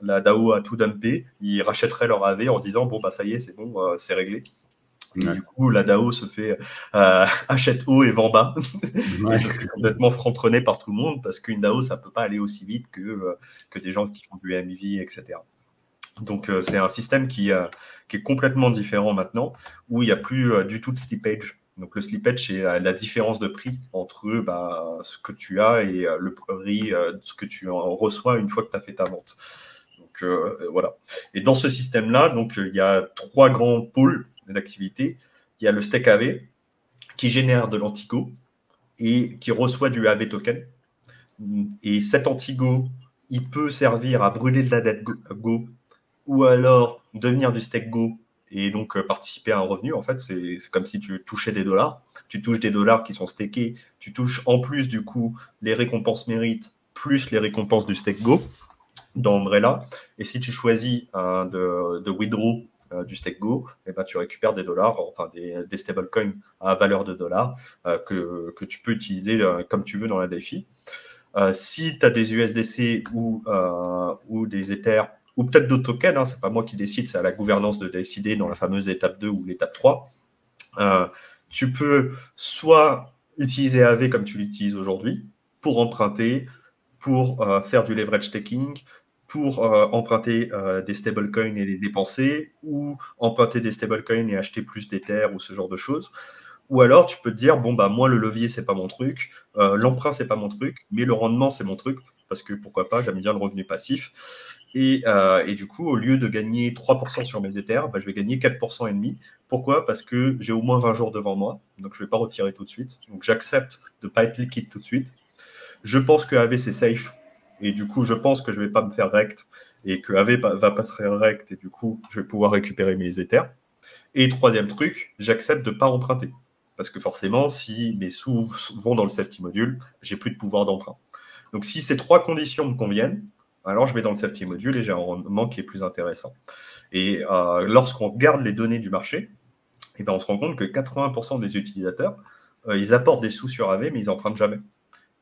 la DAO a tout dumpé, ils rachèteraient leur AV en disant bon ça y est, c'est bon, c'est réglé. Et du coup, la DAO se fait achète haut et vend bas. Ouais. Et se fait complètement frantronner par tout le monde parce qu'une DAO, ça peut pas aller aussi vite que des gens qui font du MV, etc. Donc, c'est un système qui est complètement différent maintenant, où il n'y a plus du tout de slippage. Donc, le slippage, c'est la différence de prix entre ce que tu as et le prix, ce que tu en reçois une fois que tu as fait ta vente. Donc, voilà. Et dans ce système-là, donc, il y a 3 grands pôles d'activité. Il y a le stake AV qui génère de l'anti-Go et qui reçoit du AV token. Et cet anti-Go, il peut servir à brûler de la dette Go ou alors devenir du stake Go et donc participer à un revenu. En fait, c'est comme si tu touchais des dollars. Tu touches des dollars qui sont stakés. Tu touches en plus, du coup, les récompenses mérites plus les récompenses du stake Go dans Umbrella. Et si tu choisis de withdraw du stake Go, tu récupères des dollars, enfin des stablecoins à valeur de dollars que tu peux utiliser comme tu veux dans la DeFi. Si tu as des USDC ou des Ethers, ou peut-être d'autres tokens, c'est pas moi qui décide, c'est à la gouvernance de décider dans la fameuse étape 2 ou l'étape 3. Tu peux soit utiliser AV comme tu l'utilises aujourd'hui, pour emprunter, pour faire du leverage staking, pour emprunter des stablecoins et les dépenser, ou emprunter des stablecoins et acheter plus d'Ether ou ce genre de choses. Ou alors, tu peux te dire, moi, le levier, c'est pas mon truc, l'emprunt, c'est pas mon truc, mais le rendement, c'est mon truc, parce que pourquoi pas, j'aime bien le revenu passif. Et du coup, au lieu de gagner 3% sur mes Ethers, je vais gagner 4,5%. Pourquoi ? Parce que j'ai au moins 20 jours devant moi, donc je ne vais pas retirer tout de suite. Donc, j'accepte de ne pas être liquide tout de suite. Je pense que AV, c'est safe. Et du coup, je pense que je ne vais pas me faire rect et que AV va pas se faire rect. Et du coup, je vais pouvoir récupérer mes Ethers. Et troisième truc, j'accepte de ne pas emprunter. Parce que forcément, si mes sous vont dans le safety module, j'ai plus de pouvoir d'emprunt. Donc, si ces 3 conditions me conviennent, alors je vais dans le safety module et j'ai un rendement qui est plus intéressant. Et lorsqu'on regarde les données du marché, on se rend compte que 80% des utilisateurs, ils apportent des sous sur AV, mais ils n'empruntent jamais.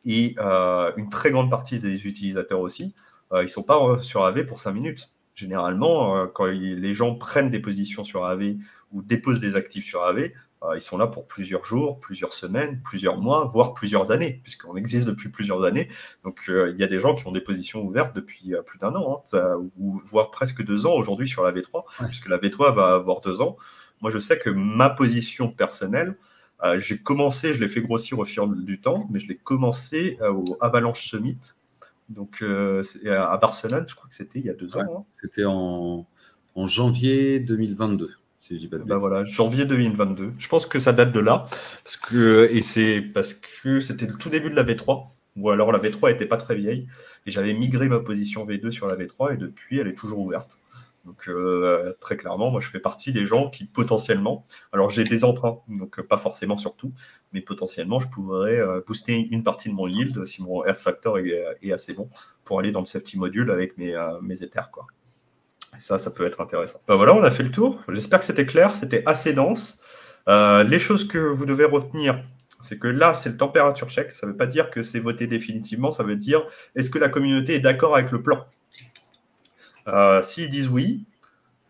Et une très grande partie des utilisateurs aussi, ils ne sont pas sur AV pour 5 minutes. Généralement, quand les gens prennent des positions sur AV ou déposent des actifs sur AV, Ils sont là pour plusieurs jours, plusieurs semaines, plusieurs mois, voire plusieurs années, puisqu'on existe depuis plusieurs années. Donc, il y a des gens qui ont des positions ouvertes depuis plus d'1 an, voire presque 2 ans aujourd'hui sur la V3, puisque la V3 va avoir 2 ans. Moi, je sais que ma position personnelle, j'ai commencé, je l'ai fait grossir au fil du temps, mais je l'ai commencé au Avalanche Summit, donc à Barcelone, je crois que c'était il y a 2 ans. C'était en janvier 2022. Si je dis pas de bêtises. Voilà, janvier 2022. Je pense que ça date de là, c'est parce que c'était le tout début de la V3, ou alors la V3 n'était pas très vieille, et j'avais migré ma position V2 sur la V3, et depuis, elle est toujours ouverte. Donc, très clairement, moi, je fais partie des gens qui, potentiellement, alors j'ai des emprunts, donc pas forcément sur tout, mais potentiellement, je pourrais booster une partie de mon yield si mon R factor est assez bon pour aller dans le safety module avec mes Ethers, quoi. Et ça peut être intéressant. Voilà, on a fait le tour. J'espère que c'était clair, c'était assez dense. Les choses que vous devez retenir, c'est que là, c'est le température check. Ça ne veut pas dire que c'est voté définitivement. Ça veut dire, est-ce que la communauté est d'accord avec le plan? S'ils disent oui,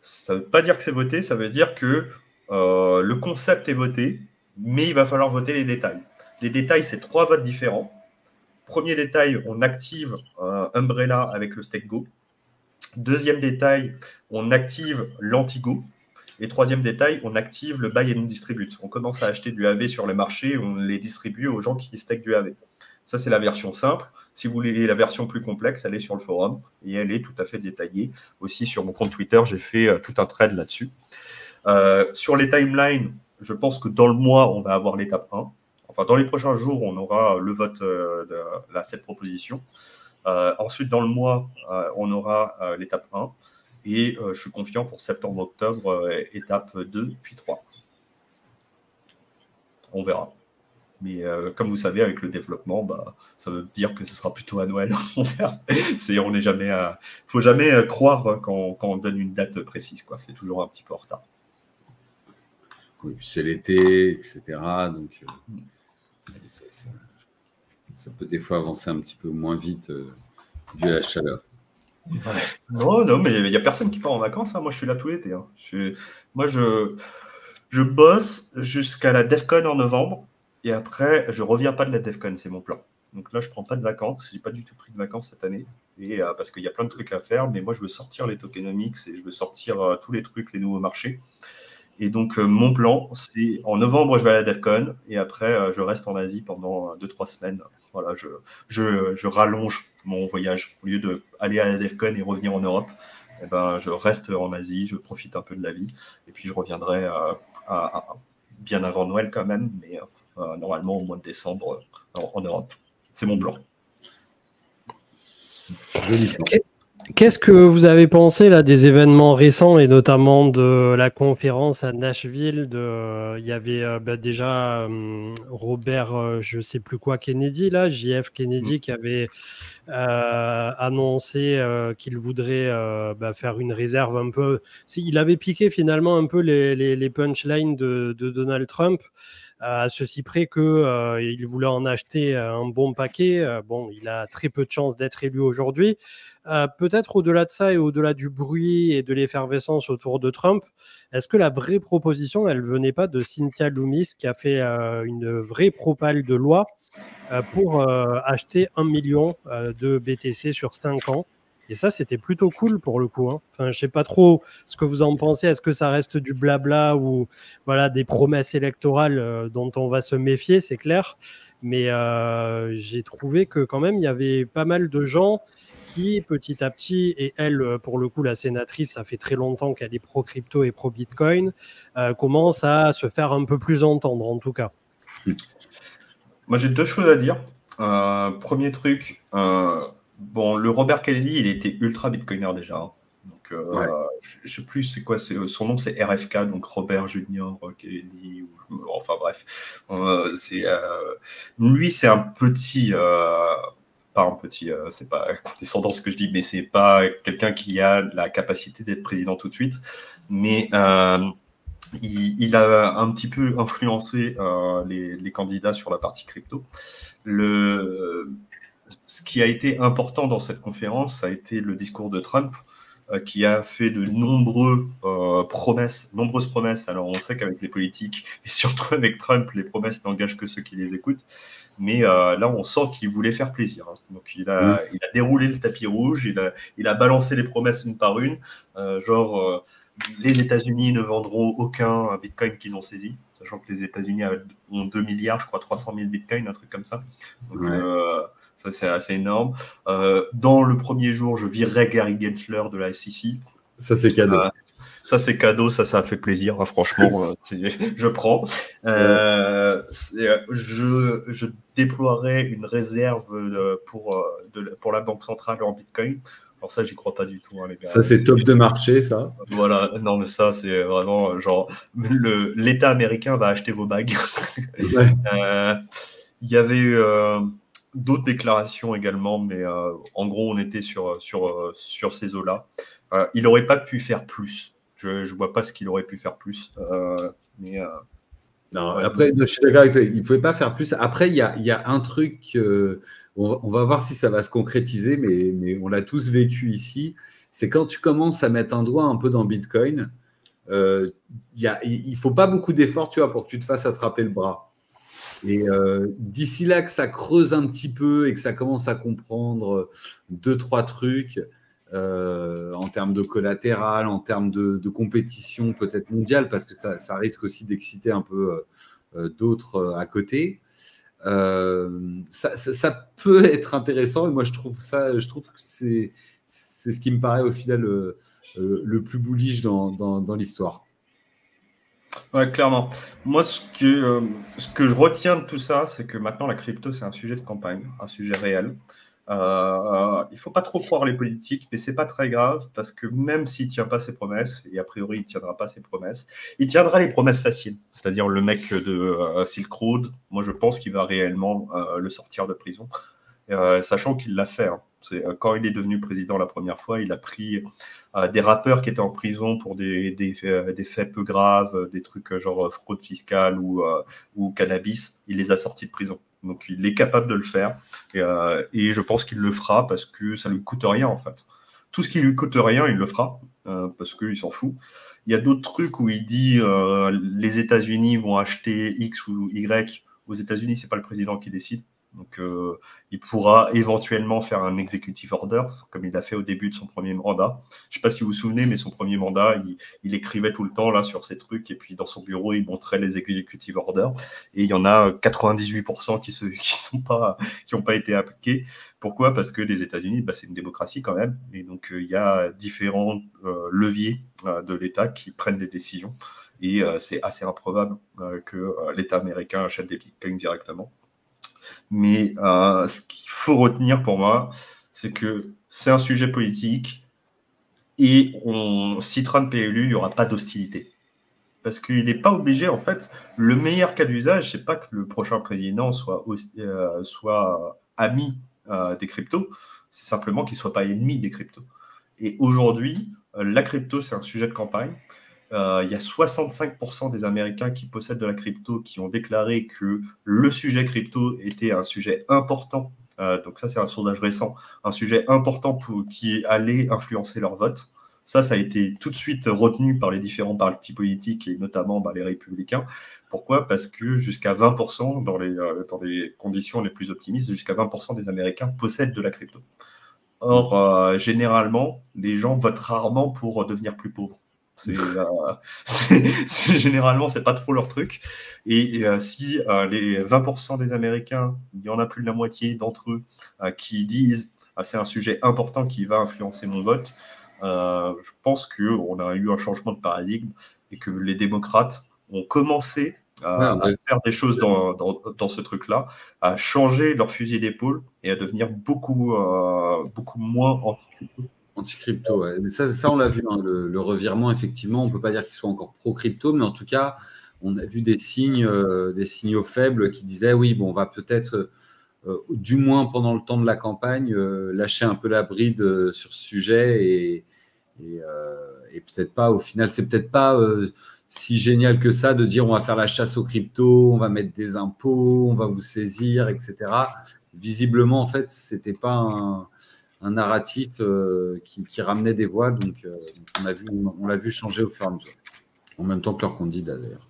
ça ne veut pas dire que c'est voté. Ça veut dire que le concept est voté, mais il va falloir voter les détails. Les détails, c'est 3 votes différents. Premier détail, on active Umbrella avec le stake Go. Deuxième détail, on active l'anti-Go. Et troisième détail, on active le buy and distribute. On commence à acheter du AV sur les marchés, on les distribue aux gens qui stakent du AV. Ça, c'est la version simple. Si vous voulez la version plus complexe, allez sur le forum et elle est tout à fait détaillée. Aussi, sur mon compte Twitter, j'ai fait tout un thread là-dessus. Sur les timelines, je pense que dans le mois, on va avoir l'étape 1. Enfin, dans les prochains jours, on aura le vote de cette proposition. Ensuite, dans le mois, on aura l'étape 1 et je suis confiant pour septembre-octobre, étape 2, puis 3. On verra. Mais comme vous savez, avec le développement, ça veut dire que ce sera plutôt à Noël. On verra. On n'est jamais faut jamais croire quand on donne une date précise, quoi. C'est toujours un petit peu en retard. Oui, puis c'est l'été, etc. Donc, ça peut des fois avancer un petit peu moins vite dû à la chaleur. Ouais. Non, mais il n'y a personne qui part en vacances. Moi, je suis là tout l'été. Moi, je bosse jusqu'à la DEFCON en novembre. Et après, je ne reviens pas de la DEFCON. C'est mon plan. Donc là, je ne prends pas de vacances. Je n'ai pas du tout pris de vacances cette année. Et, parce qu'il y a plein de trucs à faire. Mais moi, je veux sortir les tokenomics et je veux sortir tous les trucs, les nouveaux marchés. Et donc, mon plan, c'est en novembre, je vais à la DEFCON et après, je reste en Asie pendant 2-3 semaines. Voilà, je rallonge mon voyage. Au lieu d'aller à la DEFCON et revenir en Europe, je reste en Asie, je profite un peu de la vie. Et puis, je reviendrai bien avant Noël quand même, mais normalement au mois de décembre en Europe. C'est mon plan. Joli plan. Qu'est-ce que vous avez pensé là des événements récents et notamment de la conférence à Nashville il y avait déjà Robert, je sais plus quoi, Kennedy là, JF Kennedy qui avait annoncé qu'il voudrait faire une réserve un peu. Il avait piqué finalement un peu les punchlines de Donald Trump. À ceci près qu'il voulait en acheter un bon paquet. Bon, il a très peu de chances d'être élu aujourd'hui. Peut-être au-delà de ça et au-delà du bruit et de l'effervescence autour de Trump, est-ce que la vraie proposition, elle venait pas de Cynthia Lummis qui a fait une vraie propale de loi pour acheter 1 million de BTC sur 5 ans? Et ça, c'était plutôt cool pour le coup. Enfin, je sais pas trop ce que vous en pensez. Est-ce que ça reste du blabla ou voilà, des promesses électorales dont on va se méfier, c'est clair. Mais j'ai trouvé que quand même, il y avait pas mal de gens qui, petit à petit, et elle, pour le coup, la sénatrice, ça fait très longtemps qu'elle est pro-crypto et pro-Bitcoin, commence à se faire un peu plus entendre, en tout cas. Moi, j'ai 2 choses à dire. Premier truc, le Robert Kennedy, il était ultra bitcoiner déjà. Donc, je sais plus c'est quoi, son nom c'est RFK, donc Robert Junior Kennedy, enfin bref. Lui, c'est un petit, pas un petit, c'est pas condescendant ce que je dis, mais c'est pas quelqu'un qui a la capacité d'être président tout de suite. Mais il a un petit peu influencé les candidats sur la partie crypto. Ce qui a été important dans cette conférence, ça a été le discours de Trump, qui a fait de nombreuses promesses. Alors, on sait qu'avec les politiques, et surtout avec Trump, les promesses n'engagent que ceux qui les écoutent. Mais là, on sent qu'il voulait faire plaisir. Hein. Donc, il a déroulé le tapis rouge, il a balancé les promesses une par une, les États-Unis ne vendront aucun Bitcoin qu'ils ont saisi, sachant que les États-Unis ont 2 milliards, je crois 300 000 Bitcoins, un truc comme ça. Donc, ça, c'est assez énorme. Dans le premier jour, je virerai Gary Gensler de la SEC. Ça, c'est cadeau. Ça, c'est cadeau, ça a fait plaisir, hein, franchement, je prends. Je déploierai une réserve pour la Banque centrale en Bitcoin. Alors ça, j'y crois pas du tout, hein, les gars. Ça, c'est top de marché, ça. Voilà, non, mais ça, c'est vraiment genre, l'État américain va acheter vos bagues. Ouais. Il y avait d'autres déclarations également, mais en gros, on était sur ces eaux-là. Il n'aurait pas pu faire plus. Je vois pas ce qu'il aurait pu faire plus. Non, après, je suis d'accord avec toi, il ne pouvait pas faire plus. Après, il y a un truc, on va voir si ça va se concrétiser, mais on l'a tous vécu ici. C'est quand tu commences à mettre un doigt un peu dans Bitcoin, il ne faut pas beaucoup d'efforts, tu vois, pour que tu te fasses attraper le bras. Et d'ici là que ça creuse un petit peu et que ça commence à comprendre 2-3 trucs, en termes de collatéral, en termes de compétition peut-être mondiale, parce que ça risque aussi d'exciter un peu d'autres à côté. Ça peut être intéressant et moi je trouve que c'est ce qui me paraît au final le plus bullish dans l'histoire. Ouais, clairement. Moi, ce que je retiens de tout ça, c'est que maintenant la crypto, c'est un sujet de campagne, un sujet réel. Il ne faut pas trop croire les politiques, mais c'est pas très grave parce que même s'il ne tient pas ses promesses, et a priori il ne tiendra pas ses promesses, il tiendra les promesses faciles. C'est-à-dire le mec de Silk Road, moi je pense qu'il va réellement le sortir de prison, sachant qu'il l'a fait. Hein. Quand il est devenu président la première fois, il a pris des rappeurs qui étaient en prison pour des faits peu graves, des trucs genre fraude fiscale ou cannabis, il les a sortis de prison. Donc, il est capable de le faire et je pense qu'il le fera parce que ça ne lui coûte rien, en fait. Tout ce qui lui coûte rien, il le fera parce qu'il s'en fout. Il y a d'autres trucs où il dit les États-Unis vont acheter X ou Y. Aux États-Unis, ce n'est pas le président qui décide. Donc, il pourra éventuellement faire un executive order, comme il a fait au début de son premier mandat. Je ne sais pas si vous vous souvenez, mais son premier mandat, il écrivait tout le temps là sur ces trucs, et puis dans son bureau, il montrait les executive orders. Et il y en a 98% qui n'ont pas été appliqués. Pourquoi? Parce que les États-Unis, c'est une démocratie quand même. Et donc, il y a différents leviers de l'État qui prennent des décisions. Et c'est assez improbable que l'État américain achète des bitcoins directement. Mais ce qu'il faut retenir pour moi, c'est que c'est un sujet politique et si Trump est élu, il n'y aura pas d'hostilité. Parce qu'il n'est pas obligé, en fait, le meilleur cas d'usage, c'est pas que le prochain président soit ami des cryptos, c'est simplement qu'il ne soit pas ennemi des cryptos. Et aujourd'hui, la crypto, c'est un sujet de campagne. Il y a 65% des Américains qui possèdent de la crypto qui ont déclaré que le sujet crypto était un sujet important. Donc ça, c'est un sondage récent. Un sujet important qui allait influencer leur vote. Ça a été tout de suite retenu par les différents partis politiques et notamment les républicains. Pourquoi? Parce que jusqu'à 20%, dans les conditions les plus optimistes, jusqu'à 20% des Américains possèdent de la crypto. Or, généralement, les gens votent rarement pour devenir plus pauvres. Généralement, c'est pas trop leur truc. Et si les 20% des Américains, il y en a plus de la moitié d'entre eux qui disent c'est un sujet important qui va influencer mon vote, je pense qu'on a eu un changement de paradigme et que les démocrates ont commencé à faire des choses dans ce truc-là, à changer leur fusil d'épaule et à devenir beaucoup moins anti-crypto. Anti-crypto, ouais. Mais ça on l'a vu, hein, le revirement, effectivement, on ne peut pas dire qu'ils soient encore pro-crypto, mais en tout cas, on a vu des signaux faibles qui disaient, oui, bon, on va peut-être, du moins pendant le temps de la campagne, lâcher un peu la bride sur ce sujet et peut-être pas, au final, c'est peut-être pas si génial que ça de dire on va faire la chasse aux cryptos, on va mettre des impôts, on va vous saisir, etc. Visiblement, en fait, c'était pas un narratif qui ramenait des voix. Donc, on l'a vu changer au fur et à mesure. En même temps que leur candidat, d'ailleurs.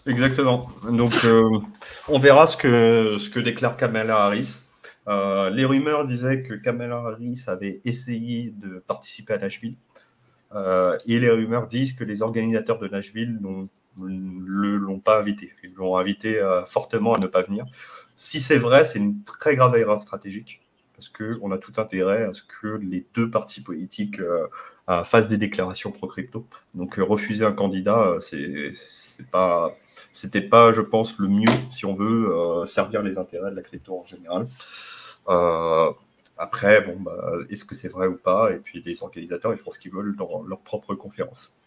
Exactement. Donc, on verra ce que déclare Kamala Harris. Les rumeurs disaient que Kamala Harris avait essayé de participer à Nashville. Et les rumeurs disent que les organisateurs de Nashville ne l'ont pas invité. Ils l'ont invité fortement à ne pas venir. Si c'est vrai, c'est une très grave erreur stratégique, parce qu'on a tout intérêt à ce que les deux partis politiques fassent des déclarations pro-crypto. Donc refuser un candidat, c'était pas, je pense, le mieux si on veut servir les intérêts de la crypto en général. Après, bon, est-ce que c'est vrai ou pas? Et puis les organisateurs, ils font ce qu'ils veulent dans leur propre conférence.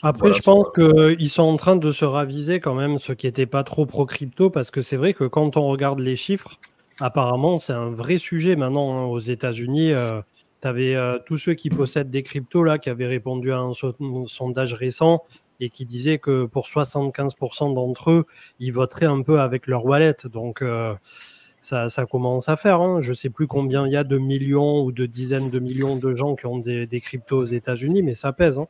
Après, voilà, je pense qu'ils sont en train de se raviser quand même, ceux qui n'étaient pas trop pro-crypto, parce que c'est vrai que quand on regarde les chiffres, apparemment, c'est un vrai sujet maintenant hein, aux États-Unis. Tu avais tous ceux qui possèdent des cryptos là, qui avaient répondu à un sondage récent et qui disaient que pour 75% d'entre eux, ils voteraient un peu avec leur wallet. Donc, ça commence à faire. Hein. Je ne sais plus combien il y a de millions ou de dizaines de millions de gens qui ont des cryptos aux États-Unis, mais ça pèse. Hein.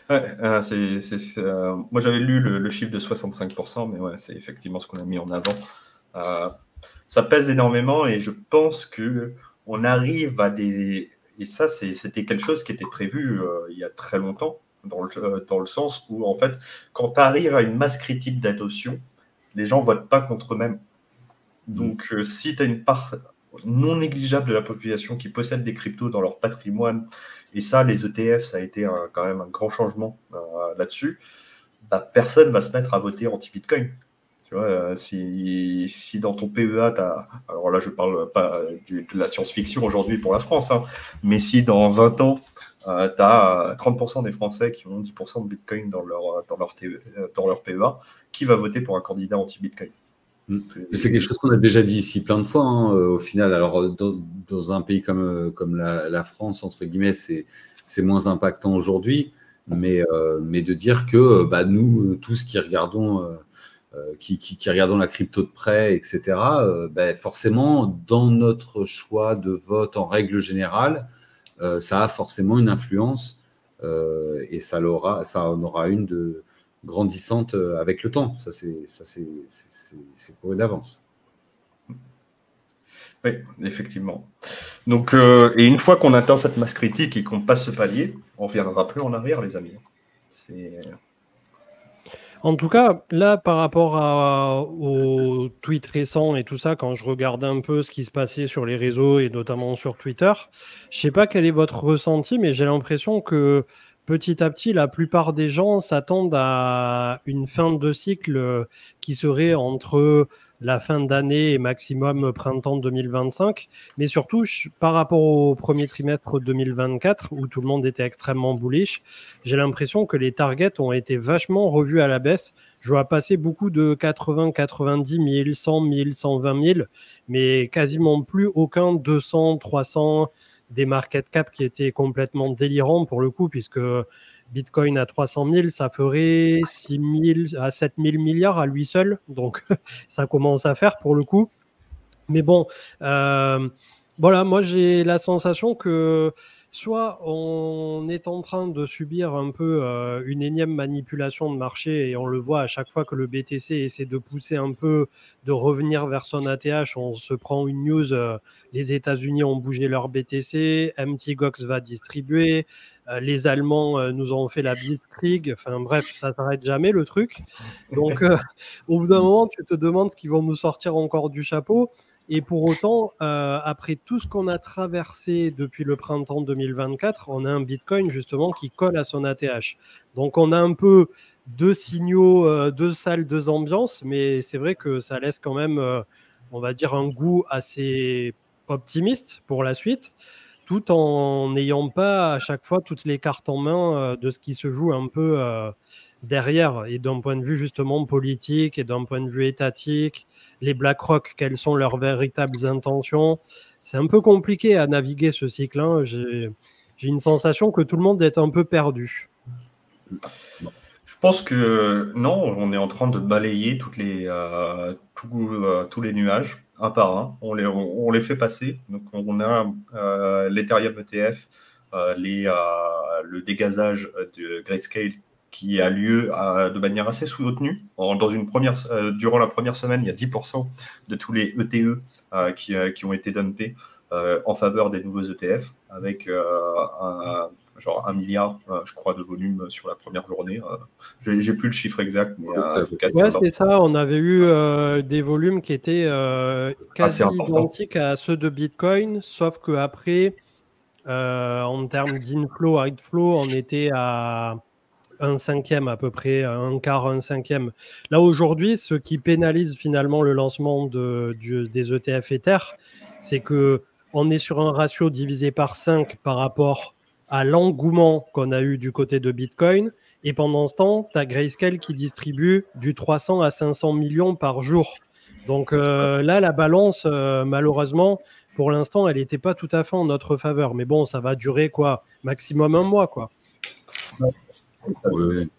Ouais, moi j'avais lu le chiffre de 65%, mais ouais, c'est effectivement ce qu'on a mis en avant. Ça pèse énormément et je pense qu'on arrive à des... Et ça, c'était quelque chose qui était prévu il y a très longtemps, dans le sens où, en fait, quand tu arrives à une masse critique d'adoption, les gens ne votent pas contre eux-mêmes. Donc, si tu as une part non négligeable de la population qui possède des cryptos dans leur patrimoine, et ça, les ETF, ça a été quand même un grand changement là-dessus, personne ne va se mettre à voter anti-Bitcoin. Tu vois, si dans ton PEA, alors là, je ne parle pas de la science-fiction aujourd'hui pour la France, hein, mais si dans 20 ans, tu as 30% des Français qui ont 10% de Bitcoin dans leur PEA, qui va voter pour un candidat anti-Bitcoin? C'est quelque chose qu'on a déjà dit ici plein de fois, hein, au final. Alors, dans un pays comme la France, entre guillemets, c'est moins impactant aujourd'hui, mais de dire que nous, tous qui regardons, qui regardons la crypto de près, etc., forcément, dans notre choix de vote en règle générale, ça a forcément une influence et ça en aura une de grandissante avec le temps. Ça, c'est pour d'avance. Oui, effectivement. Donc, et une fois qu'on atteint cette masse critique et qu'on passe ce palier, on ne reviendra plus en arrière, les amis. En tout cas, là, par rapport aux tweets récents et tout ça, quand je regardais un peu ce qui se passait sur les réseaux et notamment sur Twitter, je ne sais pas quel est votre ressenti, mais j'ai l'impression que petit à petit, la plupart des gens s'attendent à une fin de cycle qui serait entre la fin d'année et maximum printemps 2025. Mais surtout, par rapport au premier trimestre 2024, où tout le monde était extrêmement bullish, j'ai l'impression que les targets ont été vachement revus à la baisse. Je vois passer beaucoup de 80, 90 000, 100 000, 120 000, mais quasiment plus aucun 200, 300, des market cap qui étaient complètement délirants pour le coup, puisque Bitcoin à 300 000, ça ferait 6 000 à 7 000 milliards à lui seul. Donc, ça commence à faire pour le coup. Mais bon, voilà, moi, j'ai la sensation que soit on est en train de subir un peu une énième manipulation de marché et on le voit à chaque fois que le BTC essaie de pousser un peu, de revenir vers son ATH, on se prend une news, les États-Unis ont bougé leur BTC, Mt. Gox va distribuer, les Allemands nous ont fait la Blitzkrieg, enfin bref, ça ne s'arrête jamais le truc. Donc au bout d'un moment, tu te demandes ce qu'ils vont nous sortir encore du chapeau. Et pour autant, après tout ce qu'on a traversé depuis le printemps 2024, on a un Bitcoin justement qui colle à son ATH. Donc on a un peu deux signaux, deux salles, deux ambiances, mais c'est vrai que ça laisse quand même, on va dire, un goût assez optimiste pour la suite, tout en n'ayant pas à chaque fois toutes les cartes en main de ce qui se joue un peu derrière, et d'un point de vue justement politique et d'un point de vue étatique, les BlackRock, quelles sont leurs véritables intentions. C'est un peu compliqué à naviguer ce cycle. Hein. J'ai une sensation que tout le monde est un peu perdu. Je pense que non, on est en train de balayer tous les nuages. un par un. On les fait passer. Donc, on a l'Ethereum ETF, le dégazage de Grayscale qui a lieu de manière assez soutenue. Durant la première semaine, il y a 10% de tous les ETE qui ont été dumpés en faveur des nouveaux ETF, avec genre 1 milliard, je crois, de volume sur la première journée. J'ai plus le chiffre exact, mais ouais, c'est ça. On avait eu des volumes qui étaient quasi identiques à ceux de Bitcoin, sauf qu'après, en termes d'inflow, outflow, on était à un cinquième à peu près, un quart, un cinquième. Là, aujourd'hui, ce qui pénalise finalement le lancement des ETF Ether, c'est qu'on est sur un ratio divisé par 5 par rapport à l'engouement qu'on a eu du côté de Bitcoin. Et pendant ce temps, tu as Grayscale qui distribue du 300 à 500 millions par jour. Donc là, la balance, malheureusement, pour l'instant, elle n'était pas tout à fait en notre faveur. Mais bon, ça va durer quoi? Maximum un mois, quoi. Oui.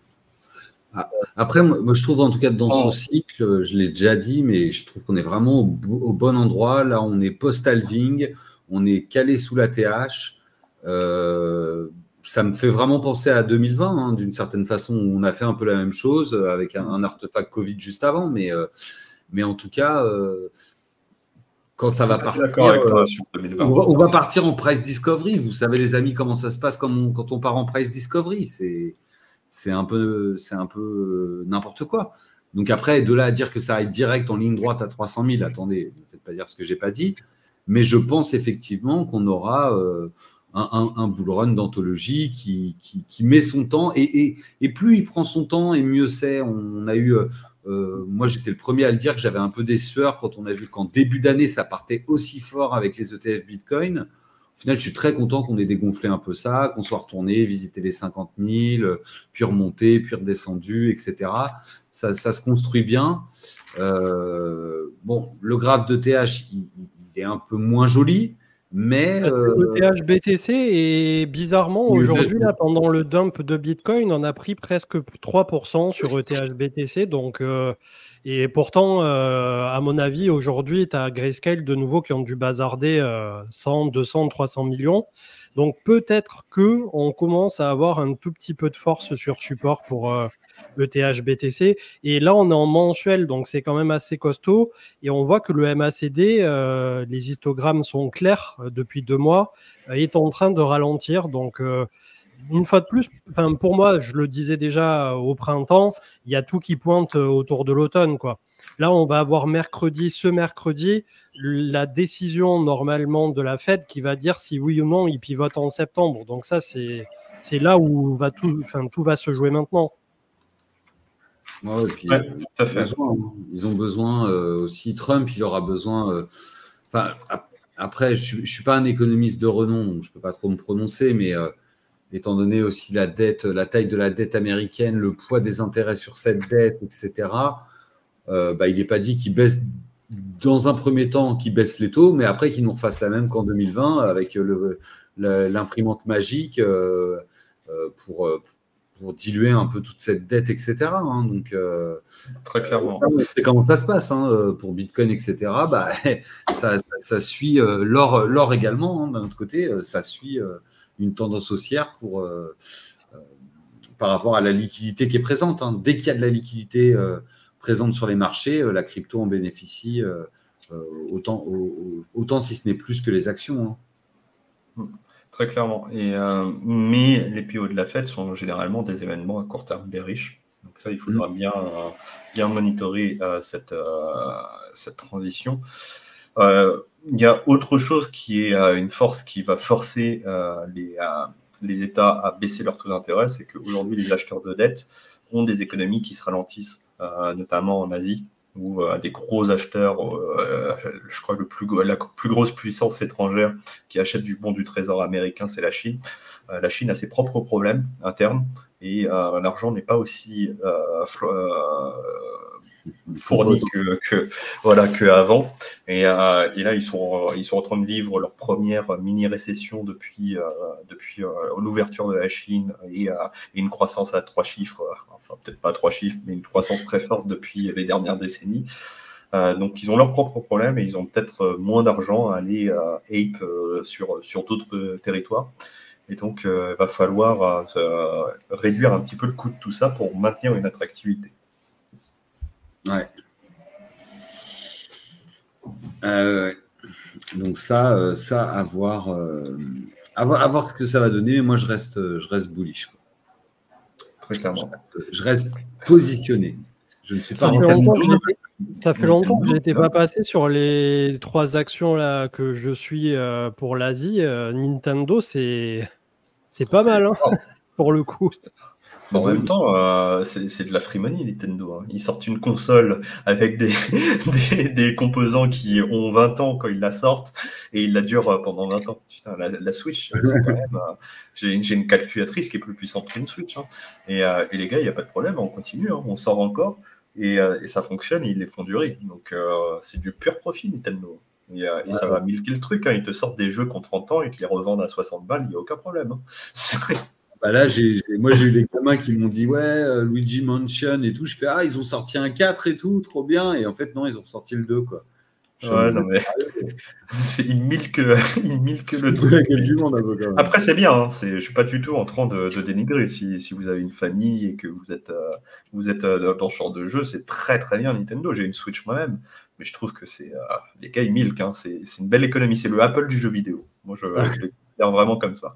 Après, moi, je trouve en tout cas dans ce cycle, je l'ai déjà dit, mais je trouve qu'on est vraiment au bon endroit. Là, on est post-halving, on est calé sous la TH. Ça me fait vraiment penser à 2020, hein, d'une certaine façon, où on a fait un peu la même chose avec un artefact Covid juste avant. Mais en tout cas, quand ça va partir, on va partir en price discovery. Vous savez, les amis, comment ça se passe quand on part en price discovery. C'est un peu n'importe quoi. Donc après, de là à dire que ça aille direct en ligne droite à 300 000, attendez, ne faites pas dire ce que j'ai pas dit. Mais je pense effectivement qu'on aura un bull run d'anthologie qui met son temps. Et plus il prend son temps, et mieux c'est. On a eu... moi, j'étais le premier à le dire que j'avais un peu des sueurs quand on a vu qu'en début d'année, ça partait aussi fort avec les ETF Bitcoin. Au final, je suis très content qu'on ait dégonflé un peu ça, qu'on soit retourné, visiter les 50 000, puis remonté, puis redescendu, etc. Ça se construit bien. Bon, le graphe de TH, il est un peu moins joli, mais... Le TH BTC est bizarrement, aujourd'hui, là, pendant le dump de Bitcoin, on a pris presque 3% sur ETH BTC. Donc, et pourtant, à mon avis, aujourd'hui, tu as Grayscale de nouveau qui ont dû bazarder 100, 200, 300 millions. Donc, peut-être qu'on commence à avoir un tout petit peu de force sur support pour ETH BTC. Et là, on est en mensuel, donc c'est quand même assez costaud. Et on voit que le MACD, les histogrammes sont clairs depuis 2 mois, est en train de ralentir. Donc, une fois de plus, pour moi, je le disais déjà au printemps, il y a tout qui pointe autour de l'automne, quoi. Là, on va avoir ce mercredi, la décision normalement de la Fed qui va dire si oui ou non il pivote en septembre. Donc ça, c'est là où tout va se jouer maintenant. Ouais, et puis, tout à fait. Ils ont besoin aussi, Trump, il aura besoin... après, je ne suis pas un économiste de renom, donc je ne peux pas trop me prononcer, mais étant donné aussi la taille de la dette américaine, le poids des intérêts sur cette dette, etc., il n'est pas dit qu'il baisse, dans un premier temps, qu'il baisse les taux, mais après qu'il nous refasse la même qu'en 2020 avec l'imprimante magique pour diluer un peu toute cette dette, etc. Hein, donc, très clairement. C'est comment ça se passe hein, pour Bitcoin, etc. Ça suit l'or également, hein, d'un autre côté, ça suit une tendance haussière par rapport à la liquidité qui est présente. Hein. Dès qu'il y a de la liquidité présente sur les marchés, la crypto en bénéficie autant si ce n'est plus que les actions. Hein. Très clairement. Mais les PO de la Fed sont généralement des événements à court terme bearish. Donc ça, il faudra bien monitorer cette transition. Il y a autre chose qui est une force qui va forcer les États à baisser leur taux d'intérêt, c'est qu'aujourd'hui, les acheteurs de dette ont des économies qui se ralentissent, notamment en Asie, où des gros acheteurs, je crois que la plus grosse puissance étrangère qui achète du trésor américain, c'est la Chine. La Chine a ses propres problèmes internes et l'argent n'est pas aussi fourni qu'avant. Et là, ils sont en train de vivre leur première mini-récession depuis l'ouverture de la Chine et une croissance à 3 chiffres, enfin peut-être pas à 3 chiffres, mais une croissance très forte depuis les dernières décennies. Donc, ils ont leurs propres problèmes et ils ont peut-être moins d'argent à aller ape sur d'autres territoires. Et donc, il va falloir réduire un petit peu le coût de tout ça pour maintenir une attractivité. Ouais. Donc ça à voir ce que ça va donner. Mais moi, je reste bullish, quoi. Très clairement. Je reste positionné. Je ne suis pas Ça fait longtemps que je n'étais pas passé sur les 3 actions là que je suis pour l'Asie. Nintendo, c'est pas mal, hein, pour le coup. En même temps, c'est de la free money, Nintendo. Hein. Ils sortent une console avec des composants qui ont 20 ans quand ils la sortent et ils la durent pendant 20 ans. Putain, la Switch, c'est quand même... j'ai une calculatrice qui est plus puissante qu'une Switch. Hein. Et les gars, il n'y a pas de problème, on continue, hein, on sort encore et ça fonctionne et ils les font durer. Donc, c'est du pur profit, Nintendo. Et ça va milquer le truc. Hein. Ils te sortent des jeux qui ont 30 ans et te les revendent à 60 balles, il n'y a aucun problème. Hein. Bah là, moi, j'ai eu des gamins qui m'ont dit ouais, Luigi Mansion et tout. Je fais ils ont sorti un 4 et tout, trop bien. Et en fait, non, ils ont sorti le 2, quoi. Ouais, non, mais ils milquent le truc. Après, c'est bien. Hein. Je suis pas du tout en train de dénigrer. Si vous avez une famille et que vous êtes dans ce genre de jeu, c'est très très bien Nintendo. J'ai une Switch moi-même, mais je trouve que les gars ils milquent. Hein. C'est une belle économie. C'est le Apple du jeu vidéo. Moi, je le considère vraiment comme ça.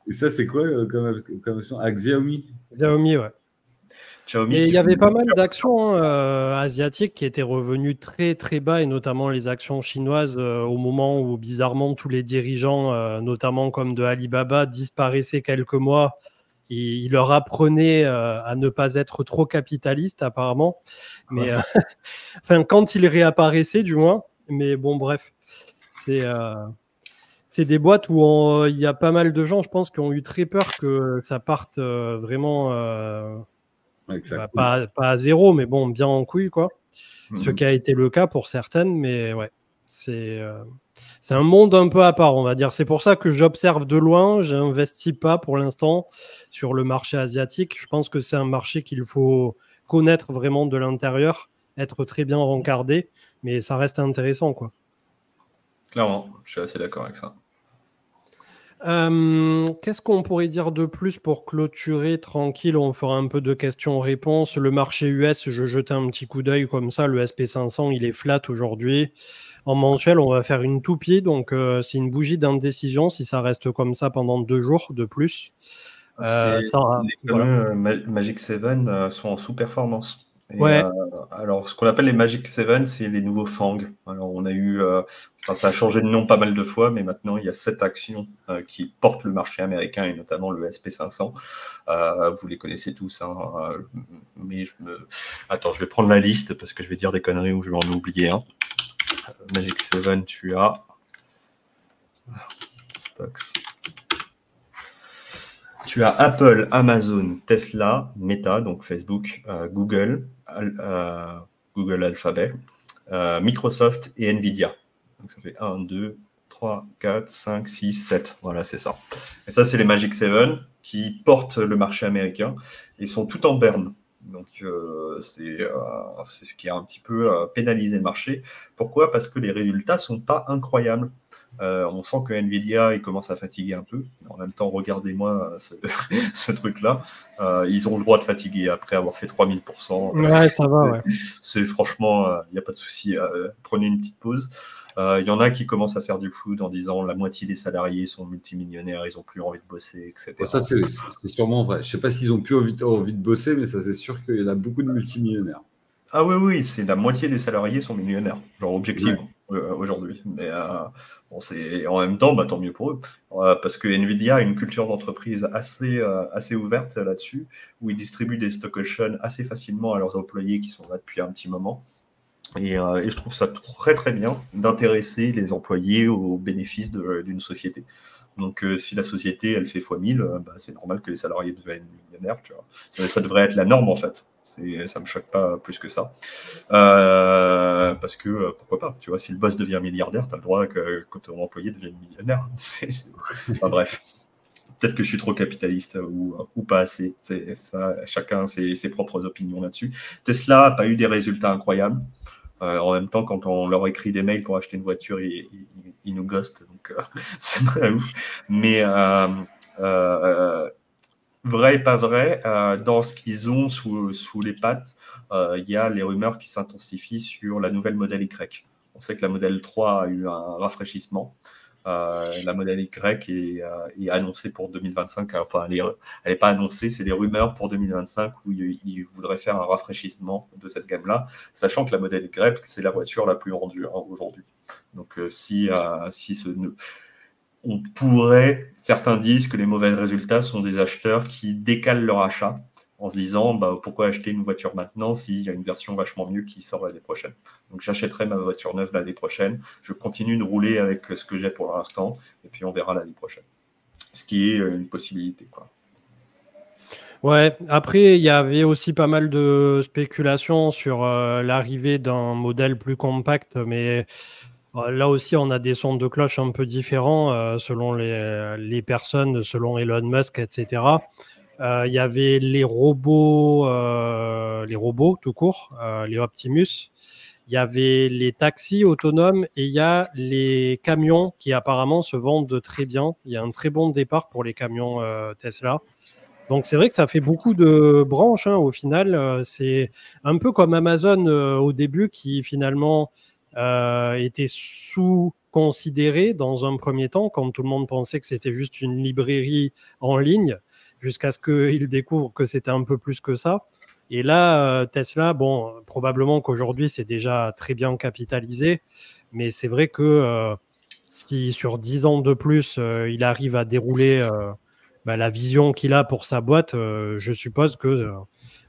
Et ça, c'est quoi comme option? Xiaomi? Xiaomi, ouais. Et il y avait pas mal d'actions asiatiques qui étaient revenues très très bas, et notamment les actions chinoises au moment où bizarrement tous les dirigeants, notamment comme de Alibaba, disparaissaient quelques mois. Il leur apprenait à ne pas être trop capitaliste apparemment. Mais enfin, quand ils réapparaissaient du moins. Mais bon, bref, c'est des boîtes où il y a pas mal de gens, je pense, qui ont eu très peur que ça parte vraiment, pas à zéro, mais bon, bien en couille, quoi. Ce qui a été le cas pour certaines, mais ouais, c'est un monde un peu à part, on va dire. C'est pour ça que j'observe de loin, je n'investis pas pour l'instant sur le marché asiatique. Je pense que c'est un marché qu'il faut connaître vraiment de l'intérieur, être très bien rencardé, mais ça reste intéressant, quoi. Clairement, je suis assez d'accord avec ça. Qu'est-ce qu'on pourrait dire de plus pour clôturer tranquille? On fera un peu de questions-réponses. Le marché US, je jetais un petit coup d'œil comme ça. Le SP500, il est flat aujourd'hui. En mensuel, on va faire une toupie. Donc, c'est une bougie d'indécision si ça reste comme ça pendant 2 jours de plus. Les fameux Magic 7 sont en sous-performance. Ouais. Alors, ce qu'on appelle les Magic 7, c'est les nouveaux FANG. Alors, on a eu, ça a changé de nom pas mal de fois, mais maintenant, il y a 7 actions qui portent le marché américain et notamment le SP500. Vous les connaissez tous, hein, mais attends, je vais prendre la liste parce que je vais dire des conneries ou je vais en oublier un. Magic 7, tu as Stocks. Tu as Apple, Amazon, Tesla, Meta, donc Facebook, Google, Google Alphabet, Microsoft et Nvidia. Donc ça fait 1, 2, 3, 4, 5, 6, 7. Voilà, c'est ça. Et ça, c'est les Magic 7 qui portent le marché américain et sont tout en berne. Donc, c'est ce qui a un petit peu pénalisé le marché. Pourquoi? Parce que les résultats ne sont pas incroyables. On sent que Nvidia il commence à fatiguer un peu. En même temps, regardez-moi ce truc-là. Ils ont le droit de fatiguer après avoir fait 3000%. Ouais, ça va, ouais. C'est franchement, il n'y a pas de souci. Prenez une petite pause. Il y en a qui commencent à faire du food en disant la moitié des salariés sont multimillionnaires, ils n'ont plus envie de bosser, etc. Ça, c'est sûrement vrai. Je ne sais pas s'ils ont plus envie de bosser, mais ça, c'est sûr qu'il y en a beaucoup de multimillionnaires. Ah oui, c'est la moitié des salariés sont millionnaires, genre objectivement, aujourd'hui. Mais bon, en même temps, tant mieux pour eux. Parce que Nvidia a une culture d'entreprise assez ouverte là-dessus, où ils distribuent des stock options assez facilement à leurs employés qui sont là depuis un petit moment. Et je trouve ça très très bien d'intéresser les employés aux bénéfices d'une société. Donc, si la société, elle fait x1000, c'est normal que les salariés deviennent millionnaires, tu vois. Ça devrait être la norme, en fait. Ça me choque pas plus que ça. Parce que, pourquoi pas, tu vois, si le boss devient milliardaire, tu as le droit que ton employé devienne millionnaire. Enfin, bref. Peut-être que je suis trop capitaliste ou pas assez. Chacun a ses propres opinions là-dessus. Tesla n'a pas eu des résultats incroyables. En même temps, quand on leur écrit des mails pour acheter une voiture, ils nous ghostent. Donc, c'est pas ouf. Mais vrai et pas vrai, dans ce qu'ils ont sous les pattes, il y a les rumeurs qui s'intensifient sur la nouvelle modèle Y. On sait que la modèle 3 a eu un rafraîchissement. La modèle Y est annoncée pour 2025. Enfin, elle n'est pas annoncée, c'est des rumeurs pour 2025 où ils voudraient faire un rafraîchissement de cette gamme-là, sachant que la modèle Y, c'est la voiture la plus vendue aujourd'hui. Donc, on pourrait, certains disent que les mauvais résultats sont des acheteurs qui décalent leur achat en se disant pourquoi acheter une voiture maintenant s'il y a une version vachement mieux qui sort l'année prochaine. Donc j'achèterai ma voiture neuve l'année prochaine, je continue de rouler avec ce que j'ai pour l'instant, et puis on verra l'année prochaine. Ce qui est une possibilité, quoi. Ouais, après, il y avait aussi pas mal de spéculations sur l'arrivée d'un modèle plus compact, mais là aussi, on a des sons de cloche un peu différents selon les personnes, selon Elon Musk, etc. Il y avait les robots tout court, les Optimus. Il y avait les taxis autonomes et il y a les camions qui apparemment se vendent très bien. Il y a un très bon départ pour les camions Tesla. Donc c'est vrai que ça fait beaucoup de branches au final. C'est un peu comme Amazon au début qui finalement était sous-considéré dans un premier temps quand tout le monde pensait que c'était juste une librairie en ligne jusqu'à ce qu'ils découvrent que c'était un peu plus que ça. Et là, Tesla, bon, probablement qu'aujourd'hui c'est déjà très bien capitalisé, mais c'est vrai que si sur 10 ans de plus il arrive à dérouler la vision qu'il a pour sa boîte, je suppose que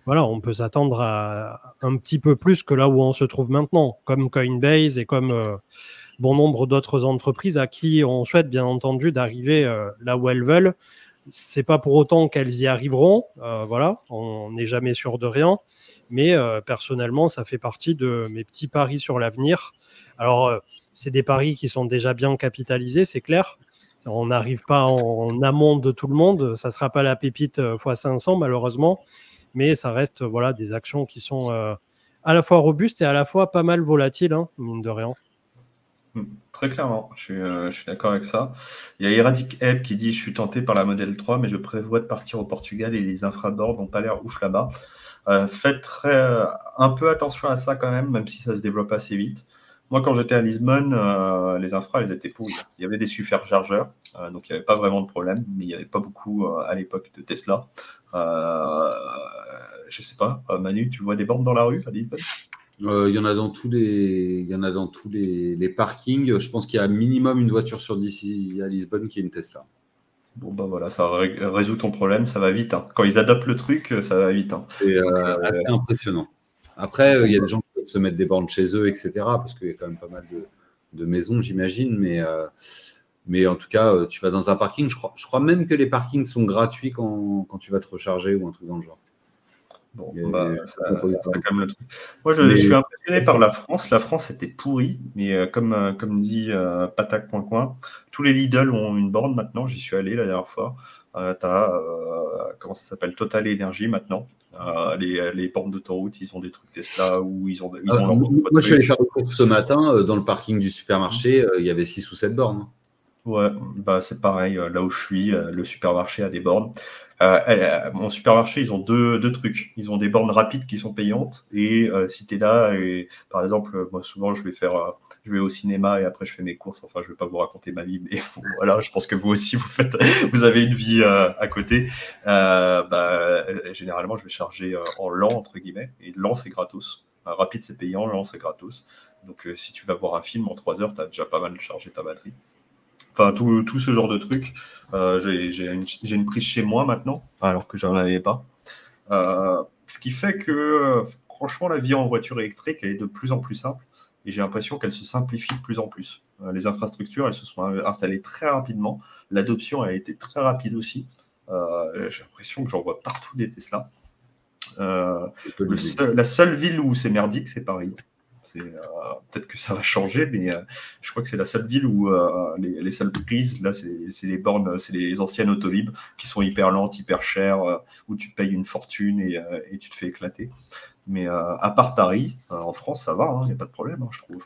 voilà, on peut s'attendre à un petit peu plus que là où on se trouve maintenant, comme Coinbase et comme bon nombre d'autres entreprises à qui on souhaite bien entendu d'arriver là où elles veulent. C'est pas pour autant qu'elles y arriveront, voilà, on n'est jamais sûr de rien, mais personnellement, ça fait partie de mes petits paris sur l'avenir. Alors, c'est des paris qui sont déjà bien capitalisés, c'est clair. On n'arrive pas en amont de tout le monde, ça ne sera pas la pépite x500 malheureusement, mais ça reste voilà, des actions qui sont à la fois robustes et à la fois pas mal volatiles, mine de rien. Très clairement, je suis d'accord avec ça. Il y a Erratic Ebb qui dit « Je suis tenté par la modèle 3, mais je prévois de partir au Portugal et les infrabords n'ont pas l'air ouf là-bas. » Faites un peu attention à ça quand même si ça se développe assez vite. Moi, quand j'étais à Lisbonne, les infras, elles étaient pourries. Il y avait des superchargeurs, donc il n'y avait pas vraiment de problème, mais il n'y avait pas beaucoup à l'époque de Tesla. Je sais pas, Manu, tu vois des bornes dans la rue à Lisbonne? Il y en a dans tous les parkings. Je pense qu'il y a minimum une voiture sur 10 à Lisbonne qui est une Tesla. Bon, voilà, ça résout ton problème, ça va vite. Quand ils adoptent le truc, ça va vite. C'est assez impressionnant. Après, il y a des gens qui peuvent se mettre des bornes chez eux, etc. Parce qu'il y a quand même pas mal de maisons, j'imagine. Mais en tout cas, tu vas dans un parking. Je crois même que les parkings sont gratuits quand tu vas te recharger ou un truc dans le genre. Bon, ça calme le truc. Moi, je suis impressionné par la France. La France était pourrie, mais comme dit Patac.coin, tous les Lidl ont une borne maintenant. J'y suis allé la dernière fois. Comment ça s'appelle, Total Energy maintenant. Les bornes d'autoroute, ils ont des trucs Tesla où ils ont moi, je suis allé faire le cours ce matin dans le parking du supermarché. Il y avait 6 ou 7 bornes. Ouais, c'est pareil. Là où je suis, le supermarché a des bornes. Mon supermarché, ils ont deux trucs. Ils ont des bornes rapides qui sont payantes et si tu es là, et, par exemple, moi souvent je vais au cinéma et après je fais mes courses. Enfin, je vais pas vous raconter ma vie, mais voilà, je pense que vous aussi vous avez une vie à côté. Généralement, je vais charger en lent entre guillemets et lent c'est gratos. Rapide c'est payant, lent c'est gratos. Donc si tu vas voir un film en 3 heures, tu as déjà pas mal chargé ta batterie. Enfin, tout ce genre de trucs. J'ai une prise chez moi maintenant, alors que j'en avais pas. Ce qui fait que, franchement, la vie en voiture électrique, elle est de plus en plus simple. Et j'ai l'impression qu'elle se simplifie de plus en plus. Les infrastructures, elles se sont installées très rapidement. L'adoption a été très rapide aussi. J'ai l'impression que j'en vois partout des Tesla. La seule ville où c'est merdique, c'est Paris. Peut-être que ça va changer, mais je crois que c'est la seule ville où les seules prises, là, c'est les bornes, c'est les anciennes Autolib qui sont hyper lentes, hyper chères, où tu payes une fortune et tu te fais éclater. Mais à part Paris, en France, ça va, il n'y a pas de problème, je trouve.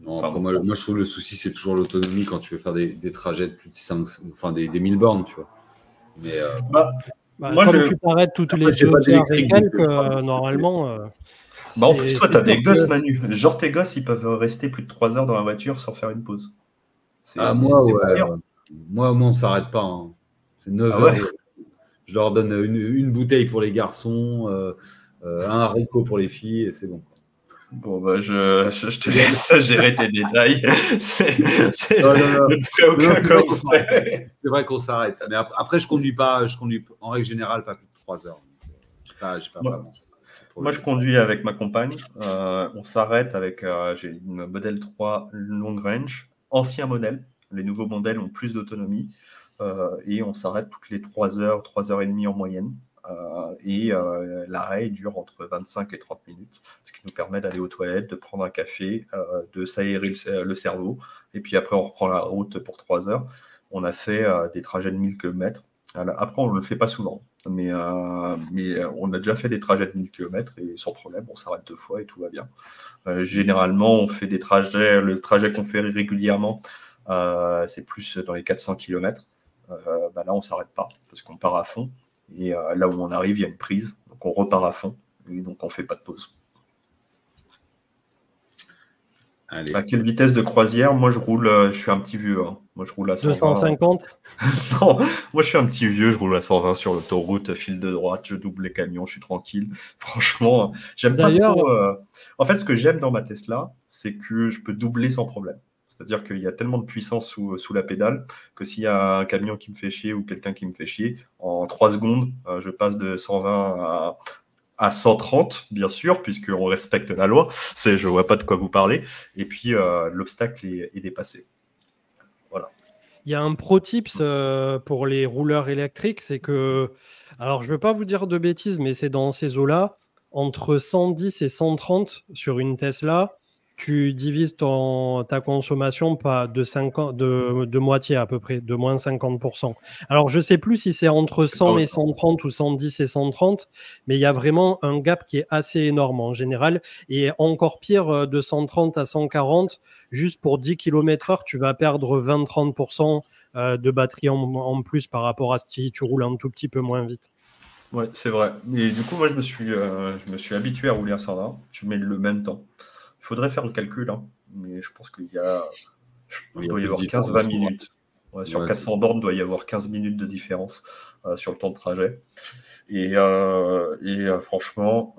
Non, après, moi, je trouve que le souci, c'est toujours l'autonomie quand tu veux faire des trajets de plus de 5, enfin des 1000 bornes, tu vois. Mais, moi, comme tu t'arrêtes toutes les 2 heures et quelques, normalement. En plus, toi, tu as des gosses, Manu. Genre, tes gosses, ils peuvent rester plus de 3 heures dans la voiture sans faire une pause. Moi, on ne s'arrête pas. C'est 9 heures. Ouais. Je leur donne une bouteille pour les garçons, un haricot pour les filles, et c'est bon. Bon, je te laisse gérer tes détails. Je ne ferai aucun commentaire. C'est vrai qu'on s'arrête. Mais après, je conduis en règle générale pas plus de 3 heures. Moi, je conduis avec ma compagne. On s'arrête avec. J'ai une modèle 3 long range, ancien modèle. Les nouveaux modèles ont plus d'autonomie. Et on s'arrête toutes les 3 heures, 3 heures et demie en moyenne. L'arrêt dure entre 25 et 30 minutes, ce qui nous permet d'aller aux toilettes, de prendre un café, de s'aérer le cerveau. Et puis après, on reprend la route pour 3 heures. On a fait des trajets de 1000 km. Après, on ne le fait pas souvent. Mais on a déjà fait des trajets de 1000 km et sans problème, on s'arrête 2 fois et tout va bien. Généralement, on fait des trajets. Le trajet qu'on fait régulièrement, c'est plus dans les 400 km. Là, on ne s'arrête pas parce qu'on part à fond. Et là où on arrive, il y a une prise. Donc, on repart à fond. Et donc, on ne fait pas de pause. Allez. À quelle vitesse de croisière? Moi, je suis un petit vieux. Moi, je roule à 120. 250. Non, moi, je suis un petit vieux. Je roule à 120 sur l'autoroute, fil de droite. Je double les camions. Je suis tranquille. Franchement, j'aime pas trop. En fait, ce que j'aime dans ma Tesla, c'est que je peux doubler sans problème. C'est-à-dire qu'il y a tellement de puissance sous la pédale que s'il y a un camion qui me fait chier ou quelqu'un qui me fait chier, en 3 secondes, je passe de 120 à 130, bien sûr, puisqu'on respecte la loi. Je ne vois pas de quoi vous parlez. Et puis, l'obstacle est dépassé. Voilà. Il y a un pro tips pour les rouleurs électriques, c'est que, alors je ne veux pas vous dire de bêtises, mais c'est dans ces eaux-là, entre 110 et 130 sur une Tesla, tu divises ta consommation pas de moitié à peu près, de moins 50%. Alors, je ne sais plus si c'est entre 100 et 130 ou 110 et 130, mais il y a vraiment un gap qui est assez énorme en général. Et encore pire, de 130 à 140, juste pour 10 km/h, tu vas perdre 20-30% de batterie en plus par rapport à si tu roules un tout petit peu moins vite. Ouais, c'est vrai. Et du coup, moi, je me suis habitué à rouler à 120. Tu mets le même temps. Il faudrait faire le calcul, mais je pense qu'il doit y avoir 15-20 minutes. Ouais, sur 400 bornes, il doit y avoir 15 minutes de différence sur le temps de trajet. Et franchement,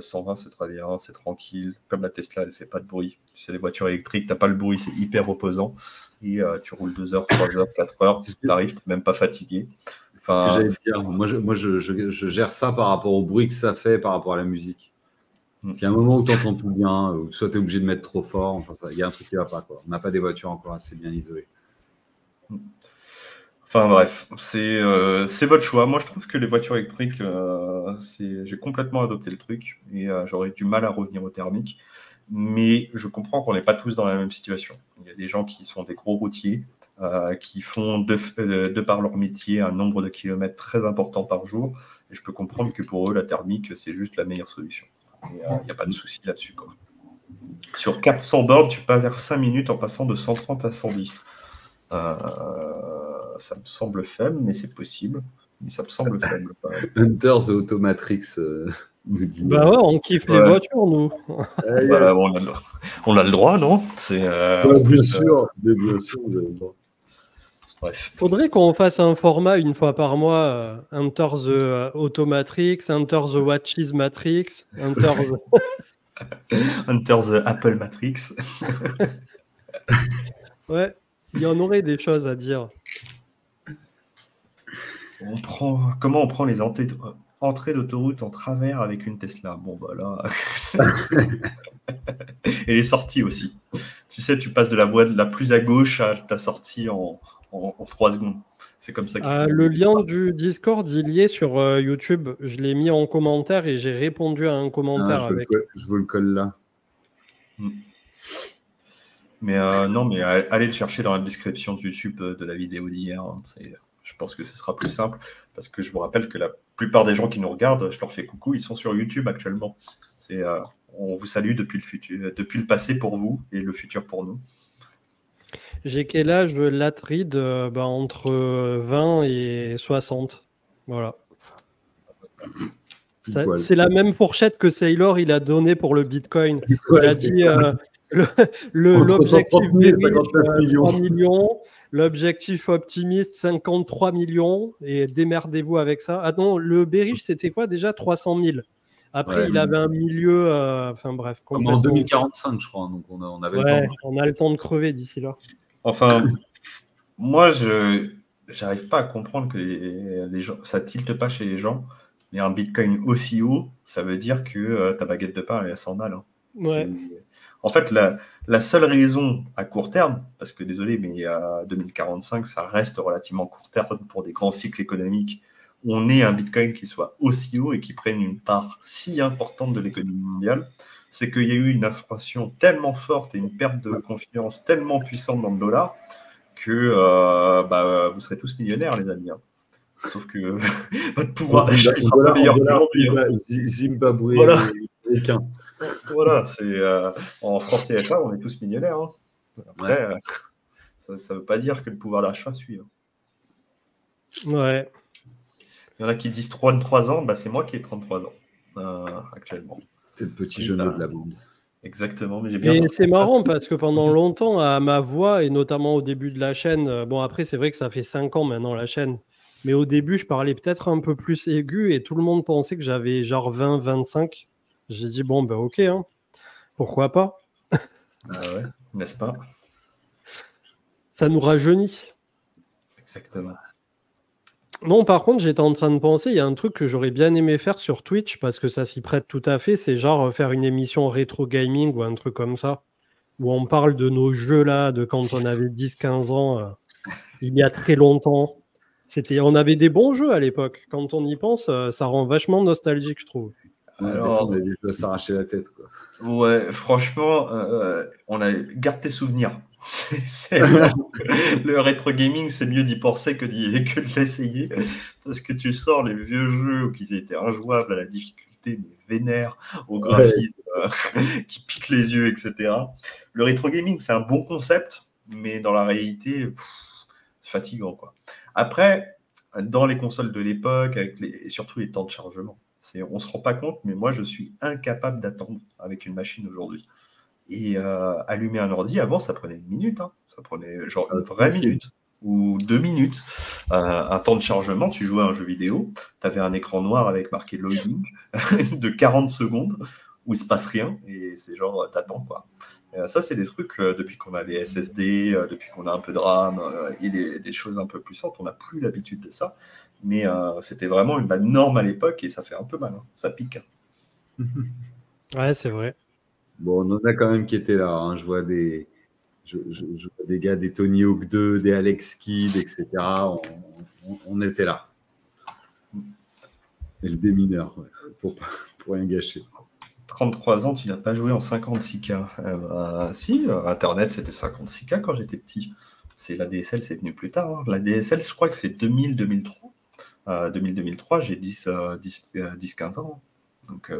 120, c'est très bien, c'est tranquille. Comme la Tesla, elle ne fait pas de bruit. C'est des voitures électriques, tu n'as pas le bruit, c'est hyper reposant. Et tu roules 2 heures, 3 heures, 4 heures, tu arrives, tu n'es même pas fatigué. Enfin, c'est ce que j'allais dire. Moi, je gère ça par rapport au bruit que ça fait, par rapport à la musique. S'il y a un moment où tu n'entends plus bien, ou soit tu es obligé de mettre trop fort, il y a un truc qui ne va pas. On n'a pas des voitures encore assez bien isolées. Enfin bref, c'est votre choix. Moi, je trouve que les voitures électriques, j'ai complètement adopté le truc et j'aurais du mal à revenir au thermique. Mais je comprends qu'on n'est pas tous dans la même situation. Il y a des gens qui sont des gros routiers, qui font de par leur métier un nombre de kilomètres très important par jour. Et je peux comprendre que pour eux, la thermique, c'est juste la meilleure solution. Il n'y a pas de souci là-dessus. Sur 400 bornes, tu passes vers 5 minutes en passant de 130 à 110. Ça me semble faible, mais c'est possible. Mais ça me semble faible. Hunter the Automatrix nous dit. Bah ouais, on kiffe les voitures, nous. On a le droit, non? Bien sûr, bien sûr, vous avez le droit. Bref. Faudrait qu'on fasse un format une fois par mois, Hunter the Automatrix, Hunter the Watches Matrix, Hunter the Apple Matrix. Ouais, il y en aurait des choses à dire. Comment on prend les entrées d'autoroute en travers avec une Tesla? Bon, bah là... Et les sorties aussi. Tu sais, tu passes de la voie la plus à gauche à ta sortie en en 3 secondes. C'est comme ça qu'il faut. Le lien du Discord, il y est sur YouTube. Je l'ai mis en commentaire et j'ai répondu à un commentaire avec. Je vous le colle là. Mais non, mais allez le chercher dans la description de YouTube de la vidéo d'hier. Hein. Je pense que ce sera plus simple parce que je vous rappelle que la plupart des gens qui nous regardent, je leur fais coucou, ils sont sur YouTube actuellement. On vous salue depuis le passé pour vous et le futur pour nous. J'ai quel âge Latrid entre 20 et 60. Voilà. C'est la même fourchette que Saylor il a donné pour le Bitcoin. Il a dit l'objectif 3 millions, l'objectif optimiste 53 millions et démerdez-vous avec ça. Ah non, le bearish c'était quoi déjà 300 000. Après, il avait un milieu, enfin bref. Comme en 2045, je crois. Donc on avait le temps. On a le temps de crever d'ici là. Enfin, moi, je n'arrive pas à comprendre que les gens, ça tilte pas chez les gens. Mais un Bitcoin aussi haut, ça veut dire que ta baguette de pain elle est à 100 balles. Hein. Ouais. En fait, la seule raison à court terme, parce que désolé, mais à 2045, ça reste relativement court terme pour des grands cycles économiques, on ait un Bitcoin qui soit aussi haut et qui prenne une part si importante de l'économie mondiale, c'est qu'il y a eu une inflation tellement forte et une perte de confiance tellement puissante dans le dollar que vous serez tous millionnaires, les amis. Hein. Sauf que votre pouvoir d'achat ne sera pas meilleur qu'aujourd'hui. Zimbabwe, voilà. Aucun. Voilà, c'est en France CFA, on est tous millionnaires. Hein. Après, ça ne veut pas dire que le pouvoir d'achat suit. Hein. Ouais. Il y en a qui disent 33 ans, c'est moi qui ai 33 ans actuellement. C'est le petit genou de la bande. Exactement. Mais j'ai bien. Et c'est marrant parce que pendant longtemps, à ma voix, et notamment au début de la chaîne, bon après c'est vrai que ça fait 5 ans maintenant la chaîne, mais au début je parlais peut-être un peu plus aigu et tout le monde pensait que j'avais genre 20-25. J'ai dit bon ok, hein. Pourquoi pas. Ouais, n'est-ce pas? Ça nous rajeunit. Exactement. Non, par contre, j'étais en train de penser, il y a un truc que j'aurais bien aimé faire sur Twitch, parce que ça s'y prête tout à fait, c'est genre faire une émission rétro gaming ou un truc comme ça, où on parle de nos jeux là, de quand on avait 10-15 ans, il y a très longtemps. On avait des bons jeux à l'époque. Quand on y pense, ça rend vachement nostalgique, je trouve. Alors, on a des jeux à s'arracher la tête, quoi. Ouais, franchement, garde tes souvenirs. Le rétro gaming, c'est mieux d'y penser que de l'essayer, parce que tu sors les vieux jeux qui étaient injouables à la difficulté, mais vénères, au graphisme qui pique les yeux, etc. Le rétro gaming, c'est un bon concept, mais dans la réalité, c'est fatigant, quoi. Après, dans les consoles de l'époque, et surtout les temps de chargement, on ne se rend pas compte, mais moi, je suis incapable d'attendre avec une machine aujourd'hui. Et allumer un ordi, avant, ça prenait 1 minute. Hein. Ça prenait genre une vraie minute ou 2 minutes. Un temps de chargement, tu jouais à un jeu vidéo, tu avais un écran noir avec marqué loading de 40 secondes où il ne se passe rien et c'est genre t'attends, quoi. Ça, c'est des trucs, depuis qu'on a les SSD, depuis qu'on a un peu de RAM et des choses un peu puissantes, on n'a plus l'habitude de ça. Mais c'était vraiment la norme à l'époque et ça fait un peu mal. Hein. Ça pique. Hein. Ouais, c'est vrai. Bon, on en a quand même qui étaient là. Hein. Je vois des gars, des Tony Hawk 2, des Alex Kidd, etc. On était là. Et le démineur, ouais, pour rien gâcher. 33 ans, tu n'as pas joué en 56K. Si, Internet, c'était 56K quand j'étais petit. C'est la DSL, c'est venu plus tard. Hein. La DSL, je crois que c'est 2000-2003. 2000-2003, j'ai 10-15 ans. Donc,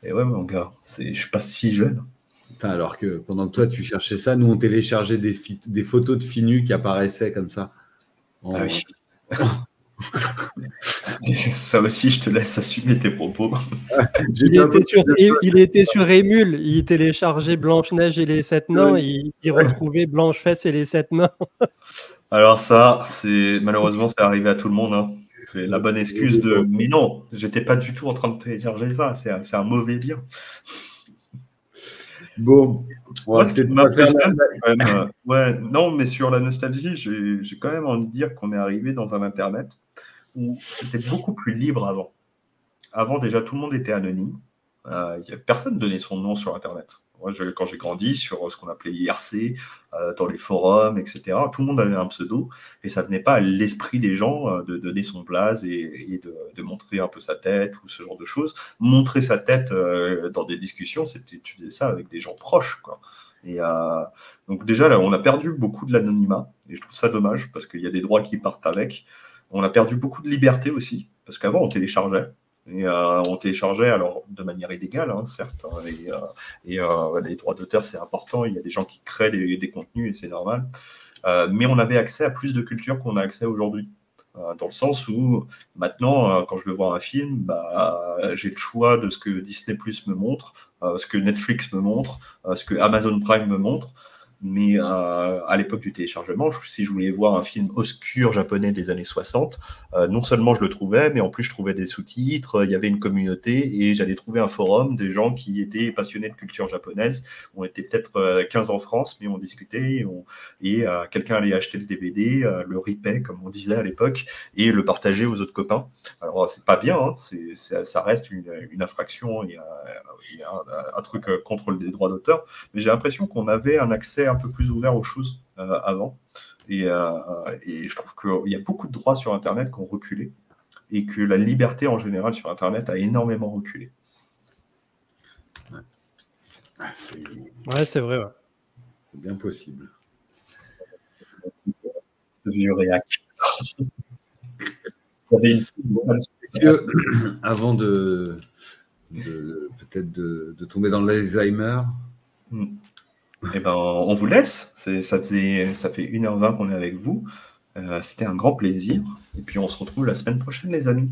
et ouais, mon gars, je suis pas si jeune. Putain, alors que pendant que toi, tu cherchais ça, nous, on téléchargeait des photos de Finu qui apparaissaient comme ça. Ah oui. Ça aussi, je te laisse assumer tes propos. Il était sur Emule, il téléchargeait Blanche-Neige et les 7 nains, et il retrouvait Blanche-Fesse et les 7 nains. Alors ça, malheureusement, c'est arrivé à tout le monde. Hein. C'est la bonne excuse de... Mais non, j'étais pas du tout en train de télécharger ça, c'est un mauvais lien. Bon, moi, ce qui m'impressionne, non, mais sur la nostalgie, j'ai quand même envie de dire qu'on est arrivé dans un Internet où c'était beaucoup plus libre avant. Avant, déjà, tout le monde était anonyme. Personne ne donnait son nom sur Internet. Moi, quand j'ai grandi sur ce qu'on appelait IRC, dans les forums, etc., tout le monde avait un pseudo et ça venait pas à l'esprit des gens de donner son blaze et de montrer un peu sa tête ou ce genre de choses. Montrer sa tête dans des discussions, tu faisais ça avec des gens proches, quoi. Et donc déjà, là, on a perdu beaucoup de l'anonymat et je trouve ça dommage parce qu'il y a des droits qui partent avec. On a perdu beaucoup de liberté aussi parce qu'avant, on téléchargeait. Et on téléchargeait alors de manière illégale, hein, certes, hein, et les droits d'auteur c'est important, il y a des gens qui créent des contenus et c'est normal, mais on avait accès à plus de culture qu'on a accès aujourd'hui, dans le sens où maintenant quand je veux voir un film, bah, j'ai le choix de ce que Disney Plus me montre, ce que Netflix me montre, ce que Amazon Prime me montre. Mais à l'époque du téléchargement, si je voulais voir un film obscur japonais des années 60, non seulement je le trouvais, mais en plus je trouvais des sous-titres, il y avait une communauté et j'allais trouver un forum des gens qui étaient passionnés de culture japonaise. On était peut-être 15 en France, mais on discutait et quelqu'un allait acheter le DVD, le ripait, comme on disait à l'époque, et le partager aux autres copains. Alors c'est pas bien, hein, ça reste une infraction et un truc contre les droits d'auteur, mais j'ai l'impression qu'on avait un accès un peu plus ouvert aux choses avant. Et je trouve qu'il y a beaucoup de droits sur Internet qui ont reculé et que la liberté en général sur Internet a énormément reculé. Ouais, c'est vrai. Ouais. C'est bien possible. Vieux réac. Avant de peut-être de tomber dans l'Alzheimer. Eh ben, on vous laisse. Ça fait 1h20 qu'on est avec vous. C'était un grand plaisir. Et puis, on se retrouve la semaine prochaine, les amis.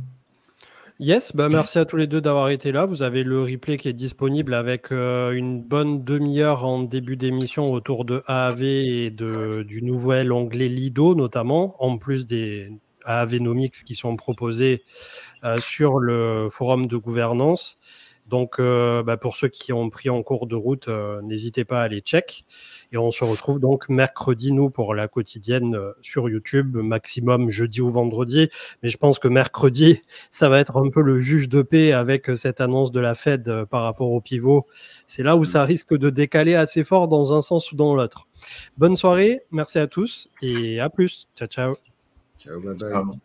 Yes, bah merci à tous les deux d'avoir été là. Vous avez le replay qui est disponible avec une bonne demi-heure en début d'émission autour de AAV et du nouvel onglet Lido, notamment, en plus des AAVnomics qui sont proposés sur le forum de gouvernance. Donc, pour ceux qui ont pris en cours de route, n'hésitez pas à aller check. Et on se retrouve donc mercredi, nous, pour la quotidienne sur YouTube, maximum jeudi ou vendredi. Mais je pense que mercredi, ça va être un peu le juge de paix avec cette annonce de la Fed par rapport au pivot. C'est là où ça risque de décaler assez fort dans un sens ou dans l'autre. Bonne soirée, merci à tous et à plus. Ciao, ciao. Ciao, bye bye.